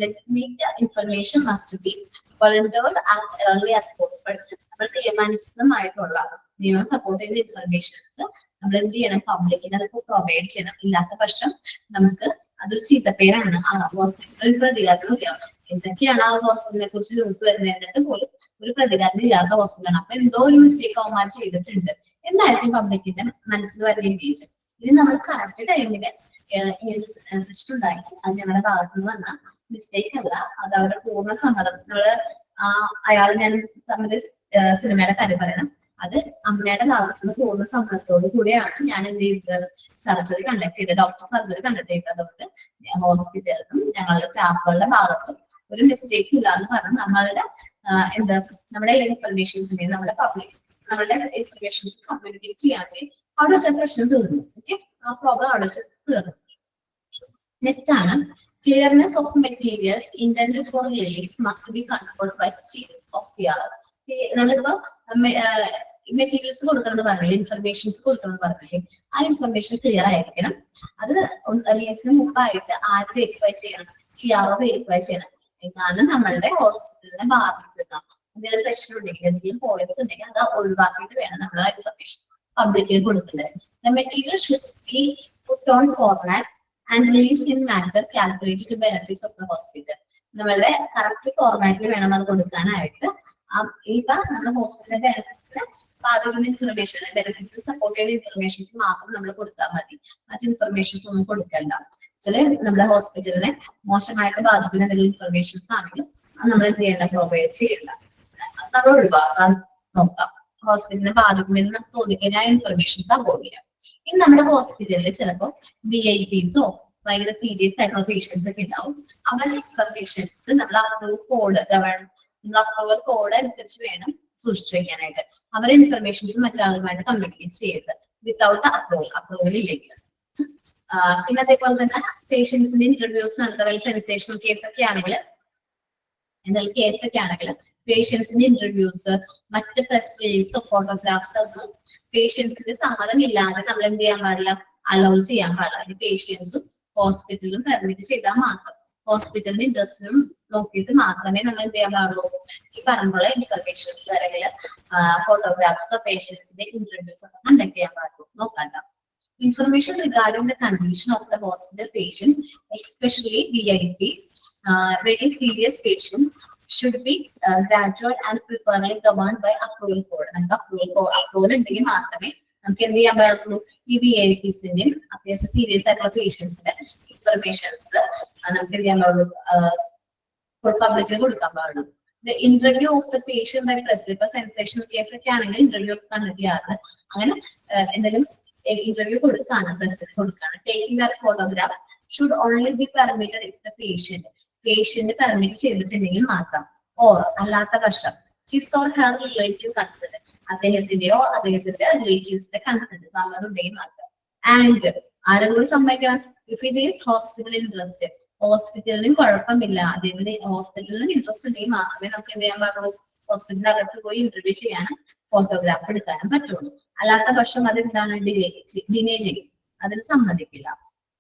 Legitimate information must be volunteered as early as possible. നമ്മൾ തീരുമാനിച്ചതുമായിട്ടുള്ള നിയമം സപ്പോർട്ട് ചെയ്യുന്ന ഇൻഫർമേഷൻസ് നമ്മൾ എന്ത് ചെയ്യണം, പബ്ലിക്കിന് അത് പ്രൊവൈഡ് ചെയ്യണം. ഇല്ലാത്ത പക്ഷം നമുക്ക് അതൊരു ചീത്തപ്പേരാണ്. ഹോസ്പിറ്റലിൽ പ്രതികാരം ഇല്ല. എന്തൊക്കെയാണ് ആ ഹോസ്പിറ്റലിനെ കുറിച്ച് ന്യൂസ് വരുന്നത് എന്നിട്ട് പോലും ഒരു പ്രതികാരം ഇല്ലാത്ത ഹോസ്പിറ്റലാണ്. അപ്പൊ എന്തോ ഒരു മിസ്റ്റേക്ക് അവന്മാർ ചെയ്തിട്ടുണ്ട് എന്നായിരിക്കും പബ്ലിക്കിന്റെ മനസ്സിൽ വരുന്ന ഇമേജ്. ഇനി നമ്മൾ കറക്റ്റ് ടൈമില് പ്രശ്നം ഉണ്ടാക്കി അത് ഞങ്ങളുടെ ഭാഗത്തു നിന്ന് വന്ന മിസ്റ്റേക്ക് അല്ല, അത് അവരുടെ പൂർണ്ണ സമ്മതം. നമ്മള് അയാൾ ഞാൻ നമ്മുടെ സിനിമയുടെ കാര്യം പറയണം, അത് അമ്മയുടെ ഭാഗത്തുനിന്ന് പൂർണ്ണ സമ്മതത്തോടു കൂടിയാണ് ഞാൻ എന്ത് ചെയ്തത്, സർജറി കണ്ടക്ട് ചെയ്തത്, ഡോക്ടർ സർജറി കണ്ടക്ട് ചെയ്തത്. അതുകൊണ്ട് ഹോസ്പിറ്റലിലും ഞങ്ങളുടെ സ്റ്റാഫുകളുടെ ഭാഗത്തും ഒരു മിസ്റ്റേക്കും ഇല്ല എന്ന് പറഞ്ഞ് നമ്മളുടെ നമ്മുടെ ഇൻഫർമേഷൻസ് നമ്മുടെ പബ്ലിക് നമ്മളുടെ ഇൻഫർമേഷൻസ് കമ്മ്യൂണിക്കേറ്റ് ചെയ്യുകയാണെങ്കിൽ അവിടെ വെച്ച പ്രശ്നം തീർന്നു. ഓക്കെ, ആ പ്രോബ്ലം അവിടെ വെച്ച് തീർന്നു. നെക്സ്റ്റ് ആണ് clearness of materials intended for release must be controlled by chief of PR. നമ്മളിപ്പോ മെറ്റീരിയൽസ് കൊടുക്കണമെന്ന് പറഞ്ഞില്ലേ, ഇൻഫർമേഷൻസ് കൊടുക്കണമെന്ന് പറഞ്ഞില്ലേ, ആ ഇൻഫർമേഷൻ ക്ലിയർ ആയിരിക്കണം. അത് റിലീസിന് മുമ്പായിട്ട് ആര് വെരിഫൈ ചെയ്യണം, PR വെരിഫൈ ചെയ്യണം. കാരണം നമ്മളുടെ ഹോസ്പിറ്റലിനെ ബാധിക്കുന്ന എന്തെങ്കിലും പ്രശ്നം ഉണ്ടെങ്കിൽ, എന്തെങ്കിലും പോയിന്റ്സ് ഉണ്ടെങ്കിൽ അത് ഒഴിവാക്കിയിട്ട് വേണം നമ്മൾ ആ ഇൻഫർമേഷൻ പബ്ലിക്കിന് കൊടുക്കേണ്ടത്. The material should be put on format and released in manner calculated to benefits of the hospital. നമ്മളുടെ കറക്റ്റ് ഫോർമാറ്റിൽ വേണം അത് കൊടുക്കാനായിട്ട്. ഇപ്പൊ നമ്മുടെ ഹോസ്പിറ്റലിന്റെ ബെനിഫിറ്റ്സിന് ബാധിക്കുന്ന ഇൻഫർമേഷൻ, ബെനിഫിറ്റ്സ് സപ്പോർട്ട് ചെയ്യുന്ന ഇൻഫർമേഷൻസ് മാത്രം നമ്മൾ കൊടുത്താൽ മതി, മറ്റു ഇൻഫർമേഷൻസ് ഒന്നും കൊടുക്കണ്ട. നമ്മുടെ ഹോസ്പിറ്റലിനെ മോശമായിട്ട് ബാധിക്കുന്ന എന്തെങ്കിലും ഇൻഫർമേഷൻസ് ആണെങ്കിലും അത് നമ്മൾ എന്ത് ചെയ്യേണ്ട, പ്രൊവൈഡ് ചെയ്യേണ്ട, നമ്മൾ ഒഴിവാക്കാൻ നോക്കാം. ഹോസ്പിറ്റലിനെ ബാധിക്കുമെന്ന് നമുക്ക് തോന്നിക്കഴിഞ്ഞാൽ ഇൻഫർമേഷൻസ് അവോയ്ഡ് ചെയ്യാം. ഇനി നമ്മുടെ ഹോസ്പിറ്റലിൽ ചിലപ്പോൾ VIPസോ ഭയങ്കര സീരിയസ് ആയിട്ടുള്ള പേഷ്യൻസ് ഒക്കെ ഉണ്ടാവും. അവരുടെ ഇൻഫർമേഷൻസ് നമ്മൾ അപ്രൂവൽ കോഡ് അനുസരിച്ച് വേണം സൂക്ഷിച്ചു വെക്കാനായിട്ട്. അവരുടെ ഇൻഫർമേഷൻസ് മറ്റൊരാളുമായിട്ട് കമ്മ്യൂണിക്കേറ്റ് ചെയ്യരുത് വിത്തൗട്ട് അപ്രൂവൽ ഇല്ലെങ്കിൽ. പിന്നെ അതേപോലെ തന്നെ പേഷ്യൻസിന്റെ ഇന്റർവ്യൂസ് നടത്തുക, സെൻസേഷണൽ കേസൊക്കെ ആണെങ്കിൽ എന്തെങ്കിലും കേസൊക്കെ ആണെങ്കിൽ പേഷ്യൻസിന്റെ ഇന്റർവ്യൂസ്, മറ്റ് പ്രസ് റിലീസോ ഫോട്ടോഗ്രാഫ്സ് ഒന്നും പേഷ്യൻസിന്റെ സമ്മതം ഇല്ലാതെ നമ്മൾ എന്ത് ചെയ്യാൻ പാടില്ല, അലൗ ചെയ്യാൻ പാടില്ല. പേഷ്യൻസും ഹോസ്പിറ്റലും പെർമിറ്റ് ചെയ്താൽ മാത്രം, ഹോസ്പിറ്റലിന്റെ ഇൻട്രസ്റ്റിനും നോക്കിയിട്ട് മാത്രമേ നമ്മൾ എന്ത് ചെയ്യാൻ പാടുള്ളൂ, ഈ പറഞ്ഞുള്ള ഇൻഫർമേഷൻസ് അല്ലെങ്കിൽ ഫോട്ടോഗ്രാഫ്സോ പേഷ്യൻസിന്റെ ഇന്റർവ്യൂസ് ഒക്കെ കണ്ടക്ട് ചെയ്യാൻ പാടുള്ളൂ. നോക്കണ്ട. Information regarding the condition of the hospital patient, especially VIPs, very serious patient, should be gradual and preferably governed by approval code. Approval ഉണ്ടെങ്കിൽ മാത്രമേ നമുക്ക് എന്ത് ചെയ്യാൻ പാടുള്ളൂ, ഈ VIPസിന്റെ അത്യാവശ്യം സീരിയസ് ആയിട്ടുള്ള പേഷ്യൻസിന്റെ ഇൻഫർമേഷൻസ് നമുക്ക് എന്ത് ചെയ്യാൻ പാടുള്ളൂ, പബ്ലിക്കിന് കൊടുക്കാൻ പാടുള്ളൂ. The interview of the patient by press, ഇപ്പൊ സെൻസേഷണൽ കേസ് ഒക്കെ ആണെങ്കിൽ ഇന്റർവ്യൂ ഒക്കെ കണ്ടക്ട് ചെയ്യാറ്. അങ്ങനെ എന്തെങ്കിലും ഇന്റർവ്യൂ കൊടുക്കാണ്, പ്രസിന് കൊടുക്കാണ്. Taking that photograph should only be permitted if the patient permit ചെയ്തിട്ടുണ്ടെങ്കിൽ മാത്രം. ഓർ അല്ലാത്ത പക്ഷം his or her relative consent, അദ്ദേഹത്തിന്റെയോ അദ്ദേഹത്തിന്റെ റിലേറ്റീവ്സിന്റെ കൺസെന്റ് സമ്മതം ഉണ്ടെങ്കിൽ മാത്രം. ആൻഡ് ആരും കൂടി സമ്മതിക്കണം, if it is hospital interest, ഹോസ്പിറ്റലിനും കുഴപ്പമില്ല, അദ്ദേഹത്തിന് ഹോസ്പിറ്റലിനും ഇൻട്രസ്റ്റ് ഉണ്ടെങ്കിൽ മാത്രമേ നമുക്ക് എന്ത് ചെയ്യാൻ പാടുള്ളൂ, ഹോസ്പിറ്റലിന്റെ അകത്ത് പോയി ഇന്റർവ്യൂ ചെയ്യാനും ഫോട്ടോഗ്രാഫ് എടുക്കാനും പറ്റുള്ളൂ. അല്ലാത്ത പക്ഷം അതെന്താണ്, ഡിനേ ചെയ്യും, അതിന് സമ്മതിക്കില്ല.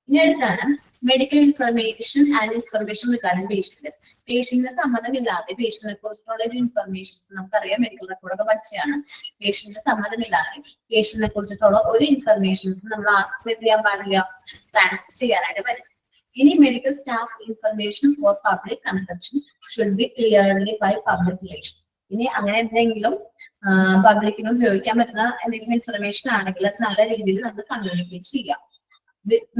ഇനി അടുത്താണ് medical information and information regarding patient. പേഷ്യന്റിന്റെ സമ്മതമില്ലാതെ പേഷ്യന്റിനെ കുറിച്ചുള്ള ഒരു ഇൻഫർമേഷൻസ് നമുക്കറിയാം, മെഡിക്കൽ റെക്കോർഡൊക്കെ പഠിച്ചാണ്. പേഷ്യന്റിന്റെ സമ്മതമില്ലാതെ പേഷ്യന്റിനെ കുറിച്ചിട്ടുള്ള ഒരു ഇൻഫർമേഷൻസ് നമ്മൾ ആർക്കും എന്ത് ചെയ്യാൻ പാടില്ല, ട്രാൻസ്ഫർ ചെയ്യാനായിട്ട് പറ്റും. Any medical staff information for public consumption should be clearly by public relation. ഇനി അങ്ങനെ എന്തെങ്കിലും പബ്ലിക്കിന് ഉപയോഗിക്കാൻ പറ്റുന്ന എന്തെങ്കിലും ഇൻഫർമേഷൻ ആണെങ്കിൽ അത് നല്ല രീതിയിൽ നമുക്ക് കമ്മ്യൂണിക്കേറ്റ് ചെയ്യാം.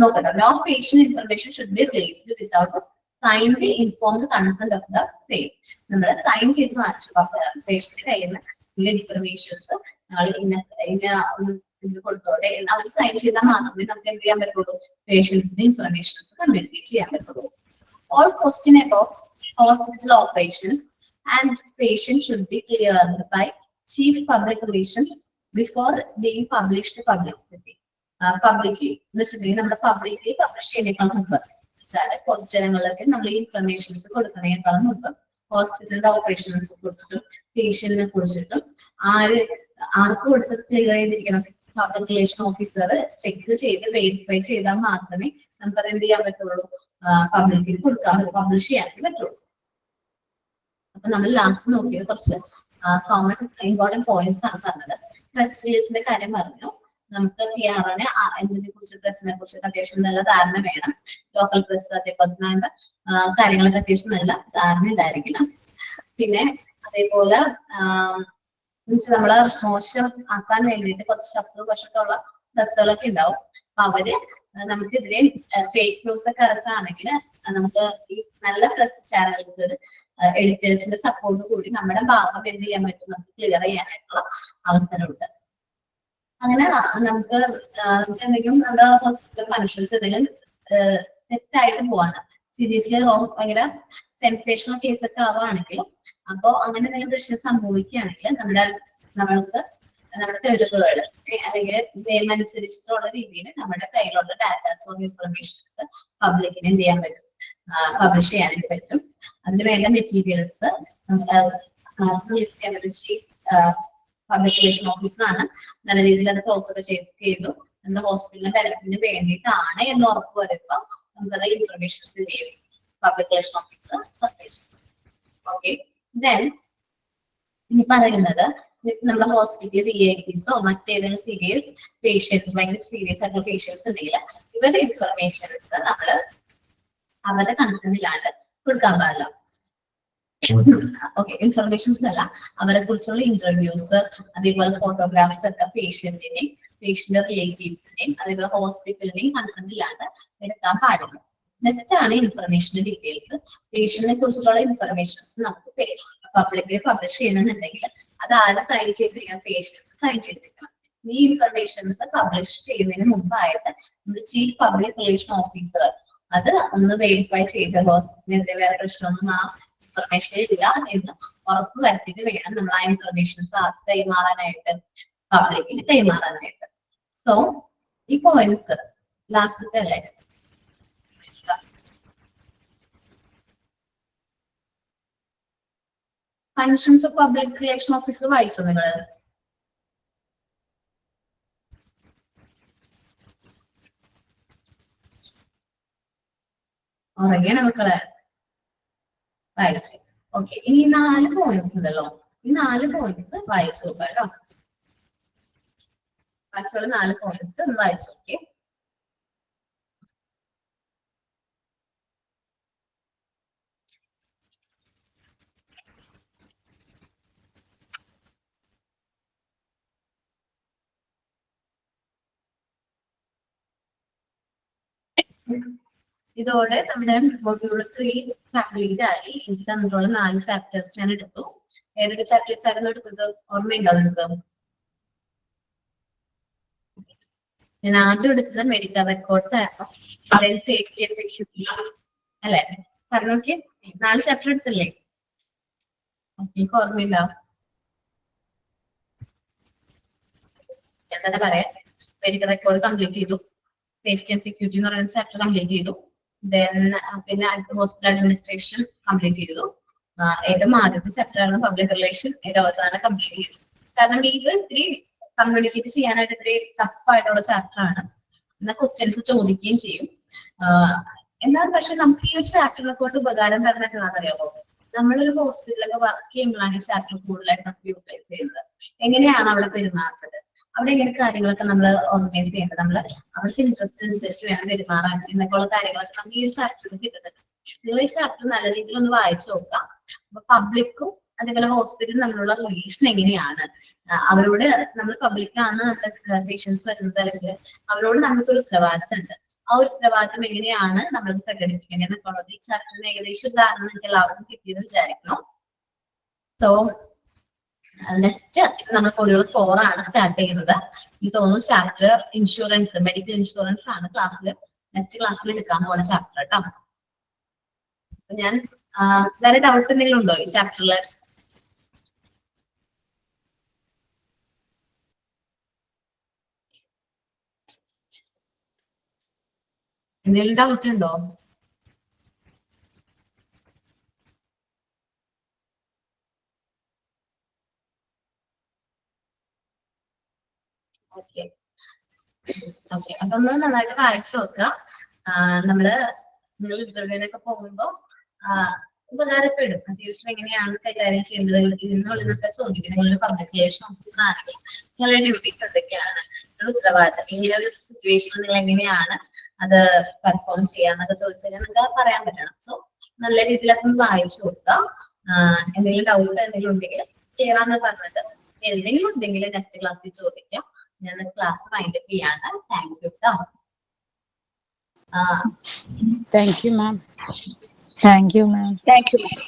നോക്കട്ടെ, no patient information should be released without signed informed consent of the same. നമ്മൾ സൈൻ ചെയ്ത് വാങ്ങിച്ചു പേഷ്യന്റ് കയ്യിൽ നിന്ന് ഇൻഫർമേഷൻസ് ഞങ്ങൾ കൊടുത്തോട്ടെ എന്ന് അവർ സൈൻ ചെയ്താൽ മാത്രമേ നമുക്ക് എന്ത് ചെയ്യാൻ പറ്റുള്ളൂ, പേഷ്യൻസിന്റെ ഇൻഫർമേഷൻസ് കമ്മ്യൂണിക്കേറ്റ് ചെയ്യാൻ പറ്റുള്ളൂ. All question about hospital operations and patient should be cleared by Chief Public Relations before being published to publicity. Publicly എന്ന് വെച്ചിട്ടുണ്ടെങ്കിൽ നമ്മുടെ പബ്ലിക്കലി പബ്ലിഷ് ചെയ്യുന്നതിനേക്കാൾ മുമ്പ്, പൊതുജനങ്ങളിലൊക്കെ നമ്മൾ ഈ ഇൻഫർമേഷൻസ് കൊടുക്കുന്നതിനേക്കാൾ മുമ്പ് ഹോസ്പിറ്റലിന്റെ ഓപ്പറേഷൻസിനെ കുറിച്ചിട്ടും പേഷ്യന്റിനെ കുറിച്ചിട്ടും ആർക്ക് കൊടുത്തിട്ട് ക്ലിയർ ചെയ്തിരിക്കണം, പബ്ലിക് റിലേഷൻ ഓഫീസർ ചെക്ക് ചെയ്ത് വെരിഫൈ ചെയ്താൽ മാത്രമേ നമുക്കത് എന്ത് ചെയ്യാൻ പറ്റുള്ളൂ, പബ്ലിക്കിന് കൊടുക്കാൻ പറ്റും, പബ്ലിഷ് ചെയ്യാനായിട്ട് പറ്റുള്ളൂ. അപ്പൊ നമ്മൾ ലാസ്റ്റ് നോക്കിയത് കുറച്ച് കോമൺ ഇമ്പോർട്ടന്റ് പോയിന്റ്സ് ആണ് പറഞ്ഞത്. പ്രസ് റിലീസിന്റെ കാര്യം പറഞ്ഞു. നമുക്ക് PR-നെ എന്തിനെ കുറിച്ച്, പ്രസിനെ കുറിച്ച് അത്യാവശ്യം നല്ല ധാരണ വേണം. ലോക്കൽ പ്രസ് അതേപോലെ തന്നെ കാര്യങ്ങളൊക്കെ അത്യാവശ്യം നല്ല ധാരണ ഉണ്ടായിരിക്കണം. പിന്നെ അതേപോലെ നമ്മള് മോശം ആക്കാൻ വേണ്ടിയിട്ട് കുറച്ച് ശത്രുപക്ഷത്തുള്ള പ്രസ്സുകളൊക്കെ ഉണ്ടാവും. അപ്പൊ അവര് നമുക്കെതിരെ ഫേക്ക് ന്യൂസ് ഒക്കെ ഇറക്കുകയാണെങ്കിൽ നമുക്ക് ഈ നല്ല പ്രസ് ചാനലുകൾക്ക് എഡിറ്റേഴ്സിന്റെ സപ്പോർട്ട് കൂടി നമ്മുടെ ഭാഗം എന്ത് ചെയ്യാൻ പറ്റും, നമുക്ക് ക്ലിയർ ചെയ്യാനായിട്ടുള്ള അവസരമുണ്ട്. അങ്ങനെ നമുക്ക് എന്തെങ്കിലും നമ്മുടെ ഹോസ്പിറ്റൽ ഫങ്ഷൻസ് എന്തെങ്കിലും തെറ്റായിട്ട് പോവാണ്, സീരിയസ്ലി റോങ്, ഭയങ്കര സെൻസേഷണൽ കേസൊക്കെ ആവുകയാണെങ്കിൽ, അപ്പോ അങ്ങനെ എന്തെങ്കിലും പ്രശ്നം സംഭവിക്കുകയാണെങ്കിൽ നമ്മൾക്ക് നമ്മുടെ തെളിവുകൾ അല്ലെങ്കിൽ നിയമമനുസരിച്ചിട്ടുള്ള രീതിയിൽ നമ്മുടെ കയ്യിലുള്ള ഡാറ്റാസ് ഓർ ഇൻഫർമേഷൻസ് പബ്ലിക്കിന് എന്ത് ചെയ്യാൻ പറ്റും, പബ്ലിഷ് ചെയ്യാനായിട്ട് പറ്റും. അതിന് വേണ്ട മെറ്റീരിയൽസ് ചീഫ് പബ്ലിക് റിലേഷൻ ഓഫീസറാണ് നല്ല രീതിയിൽ അത് ക്ലോസ് ഒക്കെ ചെയ്തു നമ്മുടെ ഹോസ്പിറ്റലിന്റെ ബെനിഫിറ്റിന് വേണ്ടിയിട്ടാണ് എന്ന് ഉറപ്പ് വരുമ്പോ നമുക്കത് ഇൻഫർമേഷൻസ് ചെയ്യും public relation officer submit. Okay, then ഇനി പറയുന്നത് നമ്മുടെ ഹോസ്പിറ്റൽ VIPസോ മറ്റേതെങ്കിലും സീരിയസ് പേഷ്യൻസ്, ഭയങ്കര സീരിയസ് ആയിട്ടുള്ള പേഷ്യൻസ് ഉണ്ടെങ്കിൽ ഇവരുടെ ഇൻഫർമേഷൻസ് നമ്മള് അവരുടെ കൺസേൺ ഇല്ലാണ്ട് കൊടുക്കാൻ പാടില്ല. ഓക്കെ, ഇൻഫർമേഷൻസ് അല്ല, അവരെ കുറിച്ചുള്ള ഇന്റർവ്യൂസ് അതേപോലെ ഫോട്ടോഗ്രാഫ്സ് ഒക്കെ പേഷ്യന്റ് റിലേറ്റീവ്സിന്റെയും അതേപോലെ ഹോസ്പിറ്റലിന്റെയും കൺസെന്റ് ഇല്ലാണ്ട് എടുക്കാൻ പാടില്ല. നെക്സ്റ്റ് ആണ് ഇൻഫർമേഷന്റെ ഡീറ്റെയിൽസ്. പേഷ്യന്റിനെ കുറിച്ചിട്ടുള്ള ഇൻഫർമേഷൻസ് നമുക്ക് പബ്ലിക്കിൽ പബ്ലിഷ് ചെയ്യണമെന്നുണ്ടെങ്കിൽ അത് ആരെ സൈൻ ചെയ്തിരിക്കണം, പേഷ്യൻസ് സൈൻ ചെയ്തിരിക്കണം. ഈ ഇൻഫർമേഷൻസ് പബ്ലിഷ് ചെയ്യുന്നതിന് മുമ്പായിട്ട് നമ്മുടെ ചീഫ് പബ്ലിക് റിലേഷൻ ഓഫീസർ അത് ഒന്ന് വെരിഫൈ ചെയ്ത് ഹോസ്പിറ്റലിൽ വേറെ പ്രശ്നമൊന്നും ആ ഇൻഫർമേഷൻ ഇല്ല എന്ന് ഉറപ്പ് വരുത്തിയിട്ട് വേണം നമ്മൾ ആ ഇൻഫർമേഷൻസ് കൈമാറാനായിട്ട്, പബ്ലിക്കിന് കൈമാറാനായിട്ട്. സോ ഈ പോയിന്റ്സ് ലാസ്റ്റത്തെ അല്ലേ, functions of public relation officer വായിച്ചോ നിങ്ങള്? ഉറങ്ങിയാണ് മക്കളെ, വായിച്ചു. ഓക്കെ, ഇനി 4 പോയിന്റ്സ് ഉണ്ടല്ലോ, ഈ 4 പോയിന്റ്സ് വായിച്ചു നോക്കാം കേട്ടോ. ബാക്കിയുള്ള 4 പോയിന്റ്സ് ഒന്ന് വായിച്ചു നോക്കിയേ. ഇതോടെ നമ്മുടെ മൊഡ്യൂൾ 3 കംപ്ലീറ്റ് ആയി. എനിക്ക് തന്നിട്ടുള്ള 4 ചാപ്റ്റേഴ്സ് ഞാൻ എടുത്തു. ഏതൊക്കെ ചാപ്റ്റേഴ്സ് ആയിരുന്നു എടുത്തത്, ഓർമ്മയുണ്ടോ നിങ്ങൾക്ക്? ഞാൻ ആദ്യം എടുത്തത് മെഡിക്കൽ റെക്കോർഡ്സ് ആയിരുന്നു, സേഫ്റ്റി ആൻഡ് സെക്യൂരിറ്റി അല്ലെ, പറഞ്ഞോക്കെ. 4 ചാപ്റ്റർ എടുത്തില്ലേ? എനിക്ക് ഓർമ്മയുണ്ടോ? ഞാൻ തന്നെ പറയാം. മെഡിക്കൽ റെക്കോർഡ് കംപ്ലീറ്റ് ചെയ്തു, സേഫ്റ്റി ആൻഡ് സെക്യൂരിറ്റി എന്ന് പറയുന്ന ചാപ്റ്റർ കംപ്ലീറ്റ് ചെയ്തു. പിന്നെ അടുത്ത ഹോസ്പിറ്റൽ അഡ്മിനിസ്ട്രേഷൻ കംപ്ലീറ്റ് ചെയ്തു. ഏറ്റവും ആദ്യത്തെ ചാപ്റ്റർ ആണ് പബ്ലിക് റിലേഷൻ, ഏറ്റവും അവസാനം കംപ്ലീറ്റ് ചെയ്തു. കാരണം ഇത് ഇത്തിരി കമ്മ്യൂണിക്കേറ്റ് ചെയ്യാനായിട്ട് ഇത്തിരി ടഫ് ആയിട്ടുള്ള ചാപ്റ്റർ ആണ്. എന്നാൽ ക്വസ്റ്റ്യൻസ് ചോദിക്കുകയും ചെയ്യും. എന്നാൽ പക്ഷെ നമുക്ക് ഈ ഒരു ചാപ്റ്ററിനെ കൊണ്ട് ഉപകാരം പറഞ്ഞിട്ടുള്ളതെന്നറിയാമോ? നമ്മളൊരു ഹോസ്പിറ്റലൊക്കെ വർക്ക് ചെയ്യുമ്പോഴാണ് ഈ ചാപ്റ്റർ കൂടുതലായിട്ട് നമുക്ക് യൂട്ടിലൈസ് ചെയ്യുന്നത്. എങ്ങനെയാണ് അവിടെ പെരുമാറുന്നത്, അവിടെ ഇങ്ങനെ കാര്യങ്ങളൊക്കെ നമ്മൾ ഓർഗനൈസ് ചെയ്യേണ്ടത്, നമ്മൾ അവിടുത്തെ ഇൻട്രസ്റ്റ് അനുസരിച്ച് വേണം പെരുമാറാൻ എന്നൊക്കെയുള്ള കാര്യങ്ങളൊക്കെ നമുക്ക് ഈ ഒരു ചാപ്റ്ററിൽ കിട്ടുന്നുണ്ട്. നിങ്ങൾ ഈ ചാപ്റ്റർ നല്ല രീതിയിൽ ഒന്ന് വായിച്ചു നോക്കാം. അപ്പൊ പബ്ലിക്കും അതേപോലെ ഹോസ്പിറ്റലും തമ്മിലുള്ള റിലേഷൻ എങ്ങനെയാണ്, അവരോട് നമ്മൾ പബ്ലിക്കാണ് നമ്മുടെ പേഷ്യൻസ് വരുന്നത്, അല്ലെങ്കിൽ അവരോട് നമുക്കൊരു ഉത്തരവാദിത്തം ഉണ്ട്. ആ ഒരു ഉത്തരവാദിത്തം എങ്ങനെയാണ് നമ്മൾ പ്രകടിപ്പിക്കുന്നത് എന്നൊക്കെ ഉള്ളത് ഈ ചാപ്റ്ററിന് ഏകദേശം ഒരു ധാരണ നിങ്ങൾക്ക് എല്ലാവർക്കും കിട്ടിയെന്ന് വിചാരിക്കുന്നു. സോ നെക്സ്റ്റ് നമ്മൾ മൊഡ്യൂൾ 4 ആണ് സ്റ്റാർട്ട് ചെയ്യുന്നത്. എനിക്ക് തോന്നുന്നു ചാപ്റ്റർ ഇൻഷുറൻസ്, മെഡിക്കൽ ഇൻഷുറൻസ് ആണ് നെക്സ്റ്റ് ക്ലാസ്സിൽ എടുക്കാൻ പോകുന്ന ചാപ്റ്റർ കേട്ടോ. അപ്പൊ ഞാൻ വേറെ ഡൗട്ട് എന്തെങ്കിലും ഉണ്ടോ ഈ ചാപ്റ്ററിൽ? എന്തെങ്കിലും ഡൗട്ട് ഉണ്ടോ? ഓക്കെ ഓക്കെ, അപ്പൊ ഒന്ന് നന്നായിട്ട് വായിച്ചു നോക്കുക. നിങ്ങൾ ഇന്റർവ്യൂവിനൊക്കെ പോകുമ്പോ ഉപകാരപ്പെടും. അത്യാവശ്യം എങ്ങനെയാണ് കൈകാര്യം ചെയ്യുന്നത് ഇതിനുള്ളതൊക്കെ ചോദിക്കും. നിങ്ങളൊരു പബ്ലിക് റിലേഷൻ ഓഫീസർ ആണെങ്കിൽ നിങ്ങളുടെ ഡ്യൂട്ടീസ് എന്തൊക്കെയാണ്, നിങ്ങളുടെ ഉത്തരവാദിത്തം, ഇങ്ങനെ ഒരു സിറ്റുവേഷനിൽ നിങ്ങൾ എങ്ങനെയാണ് അത് പെർഫോം ചെയ്യാന്നൊക്കെ ചോദിച്ചു കഴിഞ്ഞാൽ നിങ്ങൾക്ക് പറയാൻ പറ്റണം. സോ നല്ല രീതിയിൽ അതൊന്ന് വായിച്ചു കൊടുക്കുക. എന്തെങ്കിലും ഡൗട്ട് എന്തെങ്കിലും ഉണ്ടെങ്കിൽ ക്ലിയർ ആണെന്ന് പറഞ്ഞത്, എന്തെങ്കിലും ഉണ്ടെങ്കിൽ നെക്സ്റ്റ് ക്ലാസ്സിൽ ചോദിക്കാം. ഞാൻ ക്ലാസ് വൈൻഡപ്പ് ചെയ്യാണ്. താങ്ക് യു കേട്ടോ. Thank you, ma'am. Thank you, ma'am. Thank you, ma'am.